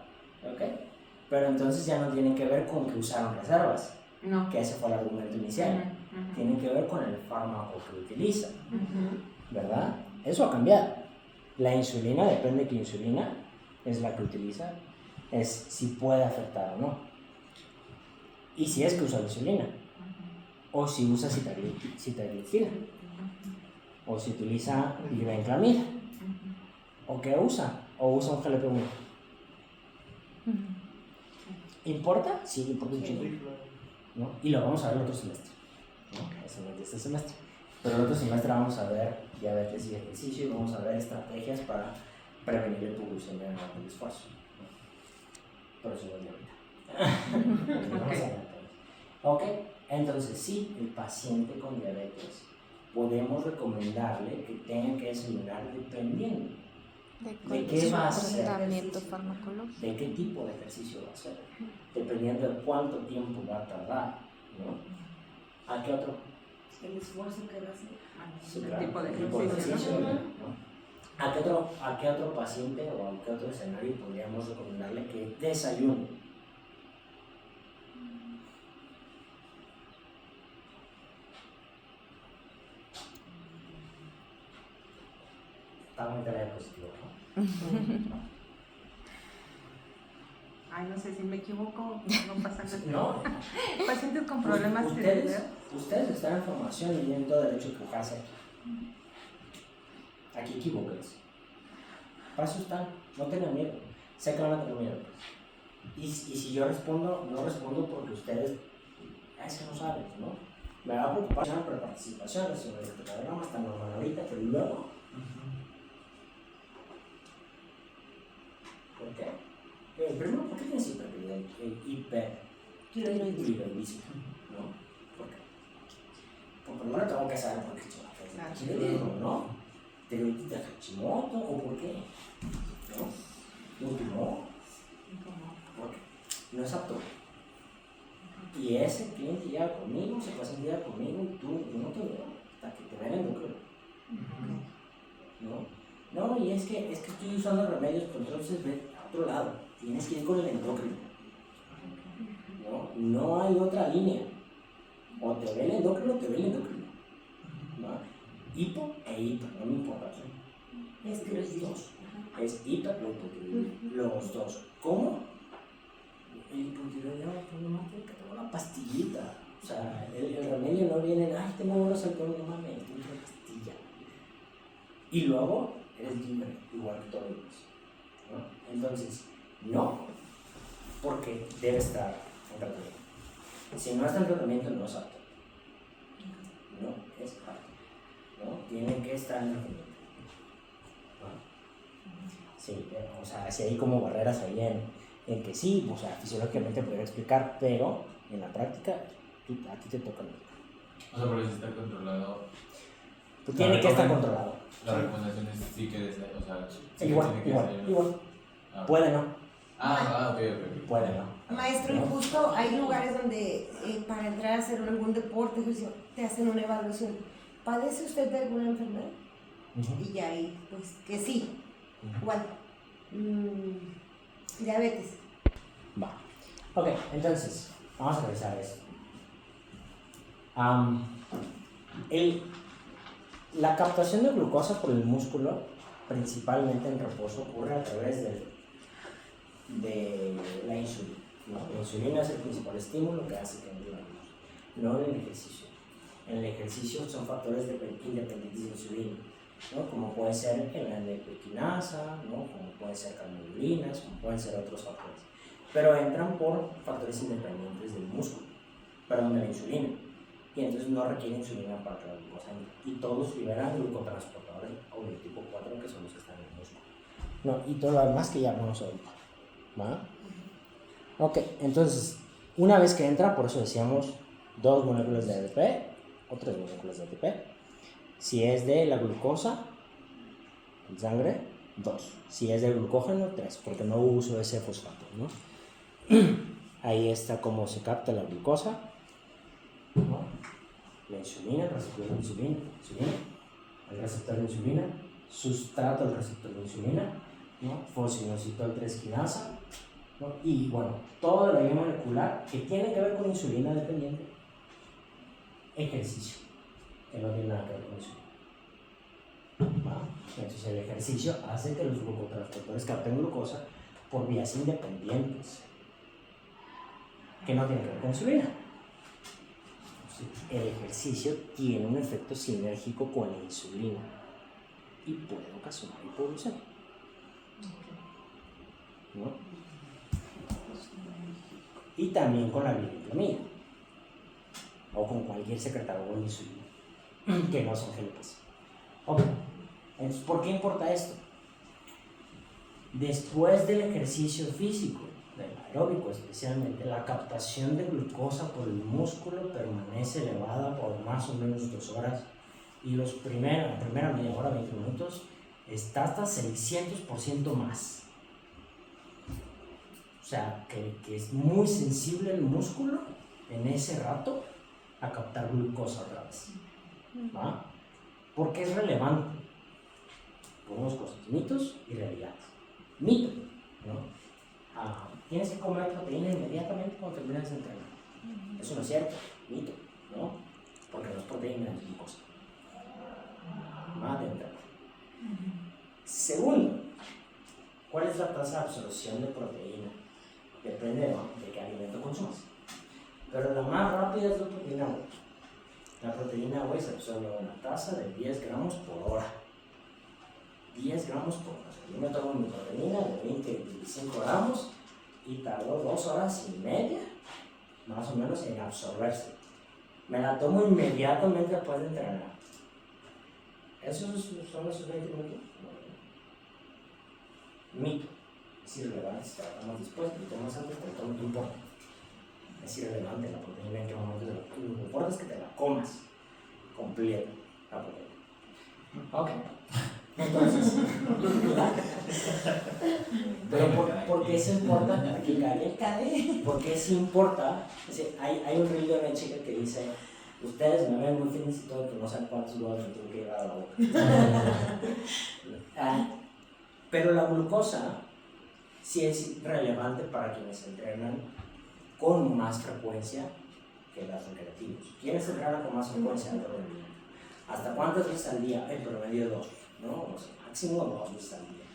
Okay. Pero entonces ya no tiene que ver con que usaron reservas, No. que ese fue el argumento inicial. Tiene que ver con el fármaco que utiliza, ¿verdad? Eso ha cambiado. La insulina, depende de qué insulina es la que utiliza, es si puede afectar o no. Y si es que usa la insulina, o si usa sitagliptina, o si utiliza glibenclamida, o qué usa, o usa un GLP-1. ¿Importa? Sí, importa un chingo, ¿no? Y lo vamos a ver el otro semestre, ¿no? Eso no es de este semestre. Pero el otro semestre vamos a ver diabetes y ejercicio y vamos a ver estrategias para prevenir la hipoglucemia durante el esfuerzo, ¿no? Pero eso no es de ahorita. Ok, entonces sí, el paciente con diabetes podemos recomendarle que tenga que desayunar dependiendo de qué va a hacer, tratamiento farmacológico, de qué tipo de ejercicio va a hacer, dependiendo de cuánto tiempo va a tardar, ¿no? ¿A qué otro? El esfuerzo que va a hacer. Sí, El claro, tipo de el tipo de ejercicio, ejercicio, ¿no? ¿no? ¿A qué otro paciente o a qué otro escenario podríamos recomendarle que desayune? Está muy positivo, ¿no? Ay, no sé si me equivoco, no pasa nada. No. Pacientes con problemas ustedes están en formación y tienen todo derecho a equivocarse. Aquí equivóquense. Para eso están, no tengan miedo. Sé que van a tener miedo. Y si yo respondo, no respondo porque ustedes, es que no saben, ¿no? Me va a preocupar por la participación, si el programa está normal ahorita, pero luego. ¿Por qué? Primero, ¿por qué tienes hipertiroidismo? ¿No? ¿Por qué? Pues primero tengo que saber por qué tiroidismo, ¿no? ¿Tiroiditis de Hashimoto o por qué? ¿No? ¿Último? ¿Por qué? No es apto. Y ese cliente llega conmigo, ese paciente llega conmigo y tú, yo no te veo hasta que te vean el endocrino. ¿No? No, y es que estoy usando remedios, pero entonces ve a otro lado. Tienes que ir con el endocrino. No hay otra línea. O te ve el endocrino o te ve el endocrino. ¿No? Hipo e hiper, no me importa. Es dos. Es hiper o hipotiroidismo. Los dos. ¿Cómo? El hipotiroidismo no porque tengo una pastillita. O sea, el remedio no viene, ay, tengo unos alcoholes, no mames, tengo una pastilla. Y luego eres libre, igual que todos los demás, ¿no? Entonces, no, porque debe estar en tratamiento. Si no está en tratamiento, no es apto. No es apto, ¿no? Tiene que estar en tratamiento, ¿no? Sí, o sea, si hay como barreras ahí en que sí, o sea, fisiológicamente podría explicar, pero en la práctica, a ti te toca. O sea, pero si está controlado. Tiene que estar controlado. La recomendación es sí que desayune, o sea, sí igual. Puede no. Ok. Puede no. Maestro, y justo hay lugares donde para entrar a hacer algún deporte te hacen una evaluación. ¿Padece usted de alguna enfermedad? Y ya ahí, pues que sí. Igual. Diabetes. Va. Ok, entonces, vamos a revisar esto. La captación de glucosa por el músculo principalmente en reposo ocurre a través de la insulina, ¿no? La insulina es el principal estímulo que hace que nos luz, no en el ejercicio. En el ejercicio son factores independientes de insulina, ¿no? Como puede ser la endocrina, ¿no? Como pueden ser carnoglucinas, como pueden ser otros factores. Pero entran por factores independientes del músculo, perdón, de la insulina. Y entonces no requiere insulina para que la glucosa entre. Y todos liberan glucotransportadores o del tipo 4, que son los que están en el músculo. No, y todo lo demás que ya vamos ahorita. ¿Va? Ok, entonces, una vez que entra, por eso decíamos 2 moléculas de ATP o 3 moléculas de ATP. Si es de la glucosa en sangre, 2. Si es de glucógeno, 3, porque no uso ese fosfato, ¿no? Ahí está cómo se capta la glucosa, ¿no? La insulina, el receptor de insulina, el receptor de insulina, sustrato del receptor de insulina, ¿no? Fosfinoinositol 3-quinasa, ¿no? Y bueno, toda la vía molecular que tiene que ver con insulina dependiente, ejercicio, que no tiene nada que ver con insulina. ¿Va? Entonces el ejercicio hace que los glucotransportadores capten glucosa por vías independientes, que no tienen que ver con insulina. El ejercicio tiene un efecto sinérgico con la insulina y puede ocasionar hipoglucemia, ¿no? Y también con la glicosamina o con cualquier secretario de insulina que no son GLPs. Ok, entonces, ¿por qué importa esto? Después del ejercicio físico, del aeróbico especialmente, la captación de glucosa por el músculo permanece elevada por más o menos 2 horas y la primera media hora, 20 minutos, está hasta 600% más. O sea, que es muy sensible el músculo en ese rato a captar glucosa otra vez. ¿Va? ¿Por qué es relevante? Por unas cosas, mitos y realidades. Mito, ¿no? Tienes que comer proteína inmediatamente cuando terminas de entrenar. Eso no es cierto, mito, ¿no? Porque no es proteína, es glucosa. Más de entrenar. Segundo, ¿cuál es la tasa de absorción de proteína? Depende de qué alimento consumas. Pero la más rápida es la proteína whey. La proteína whey se absorbe a una tasa de 10 gramos por hora. 10 gramos por hora. Yo me tomo mi proteína de 20-25 gramos y tardo 2 horas y media, más o menos, en absorberse. Me la tomo inmediatamente después de entrenar. ¿Esos son esos 20 minutos? No. Mito. Es irrelevante si te la tomas después, te tomas antes, pero no te importa. Es irrelevante la proteína en qué momento te la tomas. Lo que importa es que te la comas completa, la proteína. Ok. Entonces, pero ¿por qué es importante? Aquí cae. ¿Por qué sí importa? Es decir, hay un reel de una chica que dice: ustedes me ven muy fitness y todo, pero no saben cuántos huevos me tengo que llevar a la boca. Pero la glucosa sí es relevante para quienes entrenan con más frecuencia que los recreativos. ¿Quiénes entrenan con más frecuencia? ¿Hasta cuántas veces al día? En promedio 2, ¿no? O sea, máximo 2 veces al día.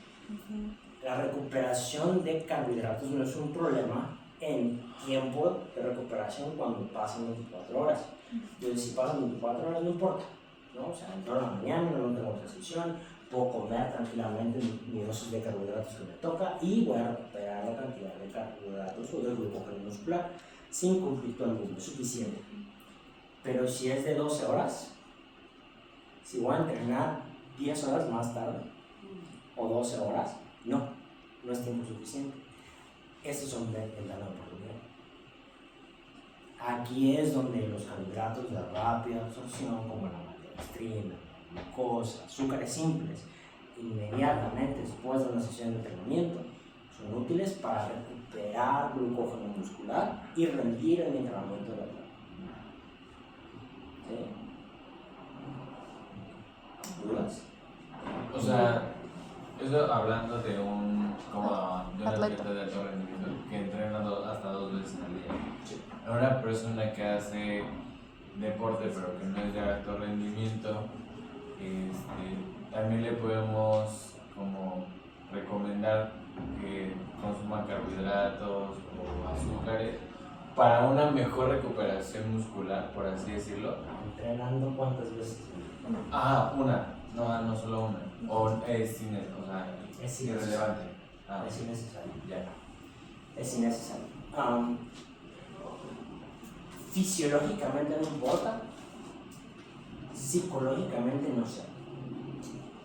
La recuperación de carbohidratos no es un problema en tiempo de recuperación cuando pasan 24 horas. Entonces, si pasan 24 horas no importa, ¿no? O sea, entro a la mañana, no tengo restricción, puedo comer tranquilamente mi dosis de carbohidratos que me toca y voy a recuperar la cantidad de carbohidratos o de glucógeno muscular sin conflicto alguno, es suficiente. Pero si es de 12 horas, si voy a entrenar 10 horas más tarde o 12 horas, no es tiempo suficiente. Estos son ventanas de oportunidad. Aquí es donde los carbohidratos de rápida absorción, como la maltodextrina, la glucosa, azúcares simples, inmediatamente después de una sesión de entrenamiento, son útiles para recuperar glucógeno muscular y rendir en el entrenamiento de la prueba. ¿Sí? ¿Dudas? O sea, eso hablando de un atleta de alto rendimiento que entrena hasta 2 veces al día. Sí. Una persona que hace deporte pero que no es de alto rendimiento, también le podemos como recomendar que consuman carbohidratos o azúcares para una mejor recuperación muscular, por así decirlo. ¿Entrenando cuántas veces? Una, no solo una. O es irrelevante. Es innecesario. Ya. Es innecesario. Fisiológicamente no importa, psicológicamente no sé.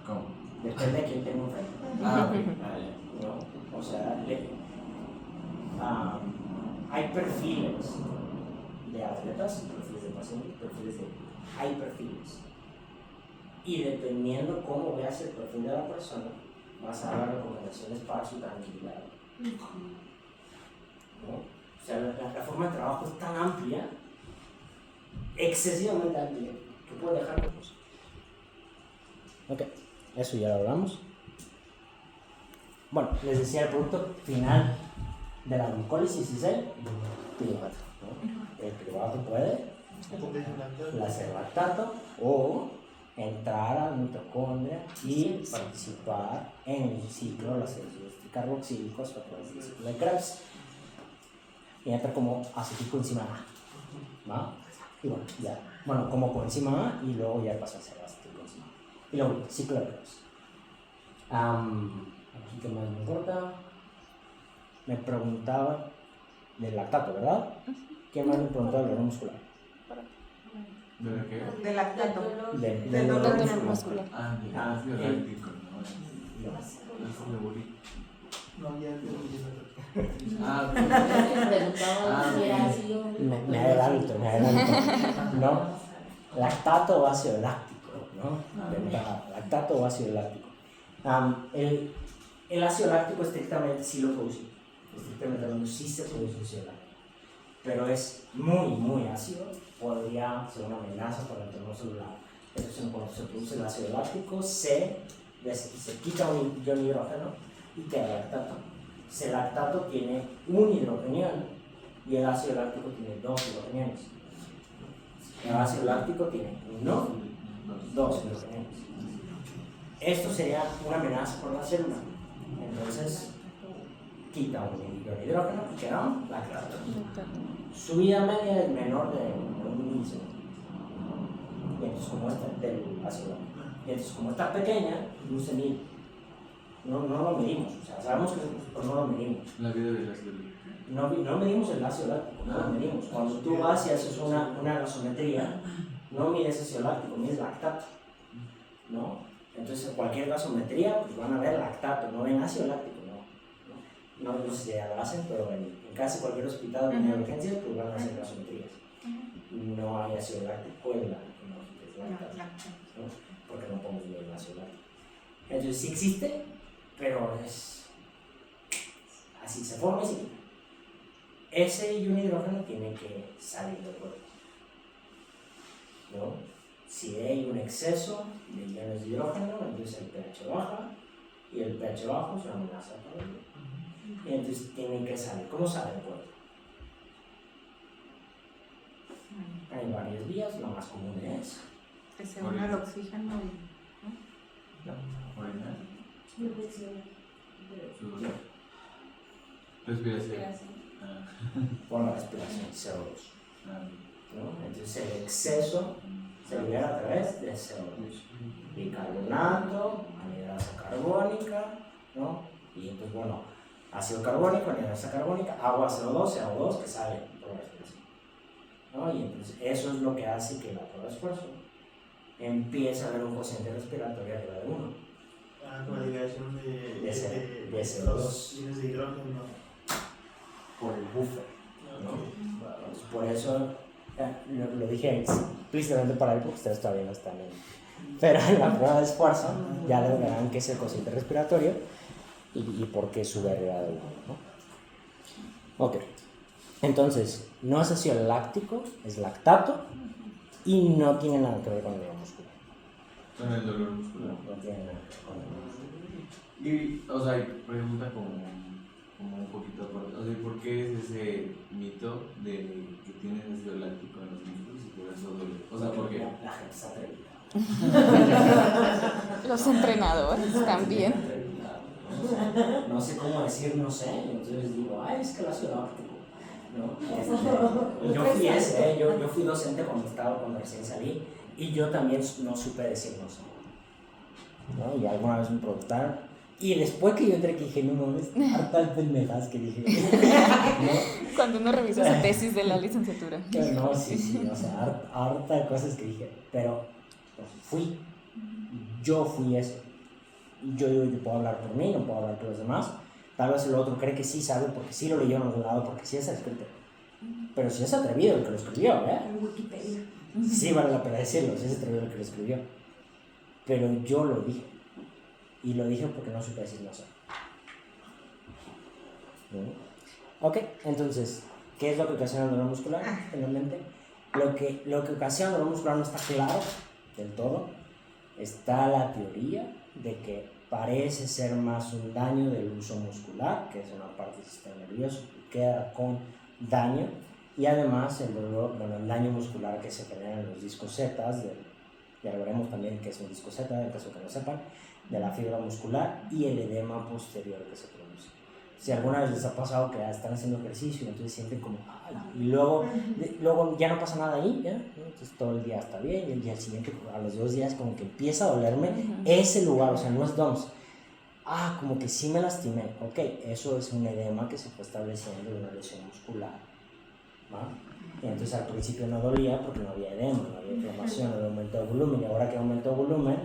¿Cómo? Depende de quién tenga enfrente. Ok. Ya. ¿No? O sea, hay perfiles de atletas, perfiles de pacientes, hay perfiles. Y dependiendo cómo veas el perfil de la persona, vas a dar recomendaciones para su tranquilidad. ¿No? O sea, la forma de trabajo es tan amplia, excesivamente amplia, que puede dejar cosas. Ok, eso ya lo hablamos. Bueno, les decía, el producto final de la glucólisis es el piruvato, ¿no? El piruvato puede hacer lactato o entrar a la mitocondria y participar en el ciclo de los ácidos carboxílicos a través del ciclo de Krebs. Y entra como acetilcoenzima A, ¿va? Y bueno, ya, como coenzima A y luego ya pasa a ser acetilcoenzima A. Y luego, ciclo de Krebs. Aquí, ¿qué más me importa? Me preguntaba del lactato, ¿verdad? ¿Qué más me preguntaba del dolor muscular? ¿De qué? Del lactato. Del dolor muscular. Del ácido láctico, ¿no? No, ya Me adelanto. ¿No? Lactato o ácido láctico, ¿no? Lactato o ácido láctico. El ácido láctico estrictamente sí lo produce. Estrictamente hablando, sí se produce ácido láctico. Pero es muy ácido. Podría ser una amenaza para el entorno celular. Entonces, cuando se produce el ácido láctico, se quita un ion hidrógeno y queda lactato. El lactato tiene un hidrogenión y el ácido láctico tiene 2 hidrogeniones. El ácido láctico tiene 2 hidrogeniones. Esto sería una amenaza para la célula. Entonces, quita un hidrógeno y queda un lactato. Su vida media es menor de 1 milisegundo. Y entonces, como está del ácido láctico. Y entonces, como está pequeña, no se mide. No lo medimos, o sea, sabemos que pero no lo medimos. La vida del ácido láctico. No medimos el ácido láctico, no lo medimos. Cuando tú vas y haces una gasometría, no mides ácido láctico, mides lactato, ¿no? Entonces, en cualquier gasometría, pues van a ver lactato, no ven ácido láctico, no sé si ya lo hacen, pero en casi cualquier hospital de urgencias, pues van a hacer gasometrías. No hay ácido láctico en lactato, ¿no? Porque no podemos ver el ácido láctico. Entonces, sí existe, pero es así, se forma y se quita. Ese ion hidrógeno tiene que salir del cuerpo, ¿no? Si hay un exceso de iones de hidrógeno, entonces el pH baja y el pH bajo es una amenaza para el cuerpo. Y entonces tienen que salir. ¿Cómo sale el cuerpo? Hay varias vías, la más común es que se une al oxígeno Orinar. Respiración. por la respiración CO2. ¿No? Entonces el exceso se libera a través de CO2. Bicarbonato, anhidrasa carbónica, ¿no? Y pues bueno, ácido carbónico, anhidrasa carbónica, agua CO2 que sale por la respiración, ¿no? Y entonces eso es lo que hace que la prueba de esfuerzo empiece a haber un cociente respiratorio arriba de 1. Con la liberación de CO2. los iones de hidrógeno. Por el buffer, ¿no? Entonces, por eso lo dije explícitamente para él, porque ustedes todavía no están en. Pero en la prueba de esfuerzo ya le verán qué es el cociente respiratorio y por qué sube arriba de 1, ¿no? Ok, entonces no es ácido láctico, es lactato y no tiene nada que ver con el dolor muscular. Con el dolor muscular. No tiene nada que ver con el dolor muscular. Y, o sea, pregunta como un poquito aparte. O sea, ¿por qué es ese mito de que tienes ácido láctico en los músculos y por eso duele? O sea, ¿por qué? La gente está atrevida. Los entrenadores también. No sé cómo decir, no sé. Entonces digo, ay, es que el ácido láctico. ¿No? Yo fui ese, yo fui docente cuando recién salí y yo también no supe decir no sé. ¿No? Y alguna vez me preguntaron. Y después que yo entré, que dije, no mames, hartas pendejas que dije. ¿No? Cuando uno revisa su tesis de la licenciatura. No, sí, o sea, harta cosas que dije, pero pues, yo fui eso. Yo puedo hablar por mí, no puedo hablar por los demás. Tal vez el otro cree que sí sabe porque sí lo leyó en algún lado, porque sí es escrito. Pero si es atrevido el que lo escribió, En Wikipedia. Sí vale la pena decirlo, si es atrevido el que lo escribió. Pero yo lo dije. Y lo dije porque no supe decir no sé. ¿No? Ok, entonces, ¿qué es lo que ocasiona el dolor muscular? Finalmente, lo que ocasiona el dolor muscular no está claro del todo. Está la teoría de que parece ser más un daño del uso muscular, que es una parte del sistema nervioso, que queda con daño, y además el dolor, el daño muscular que se genera en los discos Z, ya lo veremos también que es un disco Z, en caso que no sepan, de la fibra muscular y el edema posterior que se produce. Si alguna vez les ha pasado que están haciendo ejercicio y entonces sienten como, ay, y luego ya no pasa nada ahí, ¿ya? Entonces todo el día está bien y al siguiente, a los 2 días como que empieza a dolerme ese lugar, o sea, no es DOMS. Como que sí me lastimé, ok, eso es un edema que se fue estableciendo de una lesión muscular, ¿va? Y entonces al principio no dolía porque no había edema, no había inflamación, no había aumento de volumen, y ahora que aumentó volumen,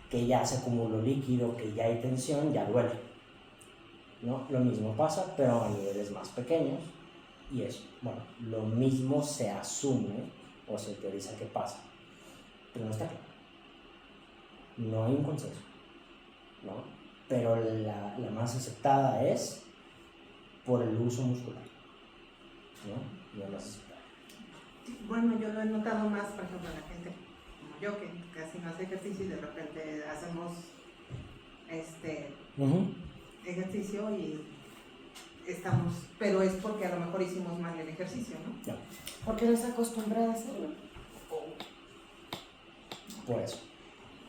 que ya se acumuló líquido, que ya hay tensión, ya duele, ¿no? Lo mismo pasa, pero a niveles más pequeños, y eso, bueno, lo mismo se asume o se teoriza que pasa, pero no está claro. No hay un consenso, ¿no? Pero la más aceptada es por el uso muscular, ¿no? La más aceptada. Bueno, yo lo he notado más, por ejemplo, en la gente como yo, que casi no hace ejercicio y de repente hacemos ejercicio y estamos, pero es porque a lo mejor hicimos mal el ejercicio, ¿no? No. Porque no está acostumbrada a hacerlo. Por eso.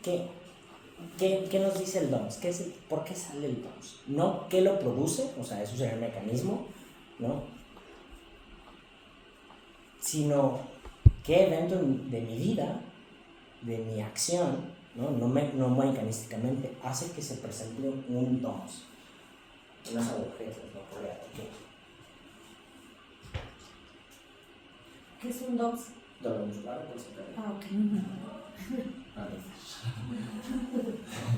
¿Qué nos dice el DOMS? ¿Por qué sale el DOMS? No qué lo produce, o sea, eso sería el mecanismo, ¿no? Sino qué evento de mi vida, de mi acción, no mecanísticamente, hace que se presente un DOMS. Unas agujetas, ¿no? Por aquí. ¿Qué es un DOMS? Dolor muscular, pues, Ok.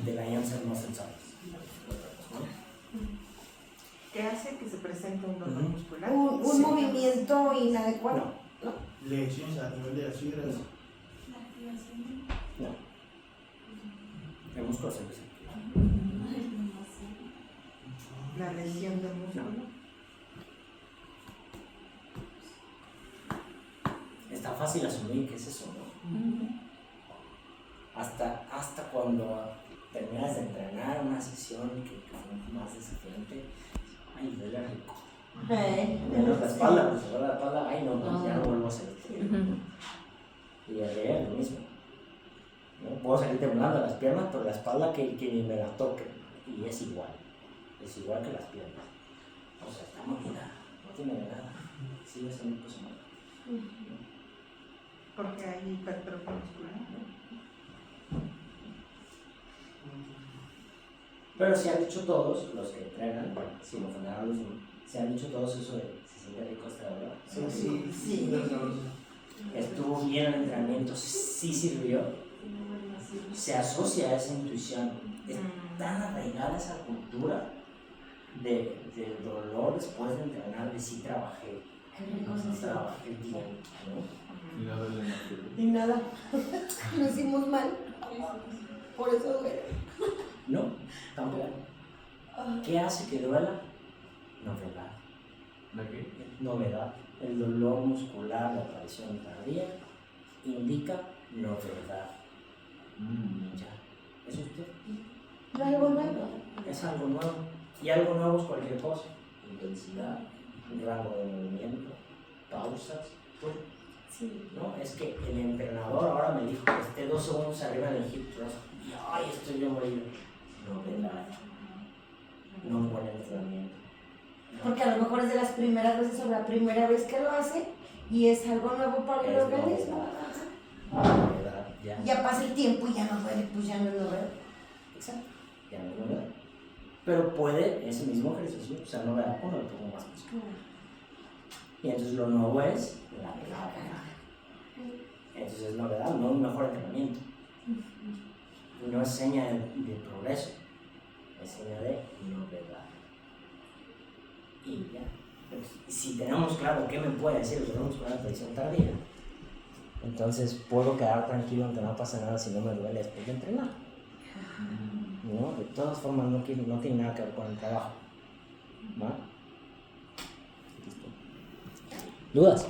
De la Janssen Muscle Cells. ¿Qué hace que se presente un dolor muscular? Un movimiento inadecuado. No. Lesiones a nivel de las fibras. No. El músculo se presenta. La lesión del músculo. Está fácil asumir que es eso, ¿no? Hasta cuando terminas de entrenar una sesión que es más desafiante, ay, duele rico. Menos la espalda, pues duele la espalda, ay no, ya no vuelvo a hacer esto. Y el rey es lo mismo. ¿No? Puedo salir temblando las piernas, pero la espalda que ni me la toque. Y es igual que las piernas. O sea, está molida, no tiene nada. Sigue siendo cosa mala. Porque hay hipertrofia muscular, ¿no? Pero se han dicho todos los que entrenan, sin ofender a los demás, se han dicho todos eso de se siente rico hasta ahora. Sí. Estuvo bien el entrenamiento, sí sirvió. Se asocia a esa intuición. Es tan arraigada esa cultura del dolor después de entrenar, de sí trabajé. Trabajé bien, ¿no? Y no duele nada. Y nada. Lo hicimos mal. Por eso duele. No, tampoco. ¿Qué hace que duela? Novedad. ¿La qué? Novedad. El dolor muscular, la aparición tardía, indica novedad. Ya. ¿Es usted? Algo nuevo. Es algo nuevo. Y algo nuevo es cualquier cosa. Intensidad, rango de movimiento, pausas. Sí. No, es que el entrenador ahora me dijo que esté 2 segundos arriba del hip thrust. Y ay, estoy bien molido. Novedad. no un buen entrenamiento. Porque a lo mejor es de las primeras veces o la primera vez que lo hace y es algo nuevo para el Es organismo. novedad, ya. Ya pasa el tiempo y ya no duele, pues ya no es novedad. Exacto, ya no es novedad. Pero puede ese mismo ejercicio, o sea, novedad cuando lo pongo más músculo. Y entonces lo nuevo es la carga. Entonces es novedad, no un mejor entrenamiento. No es seña de progreso, es seña de novedad. Y ya. Entonces, si tenemos claro qué me puede decir el dolor muscular en predicción tardía, entonces puedo quedar tranquilo en que no pasa nada si no me duele después de entrenar. ¿No? De todas formas no tiene nada que ver con el trabajo. ¿Va? ¿Dudas?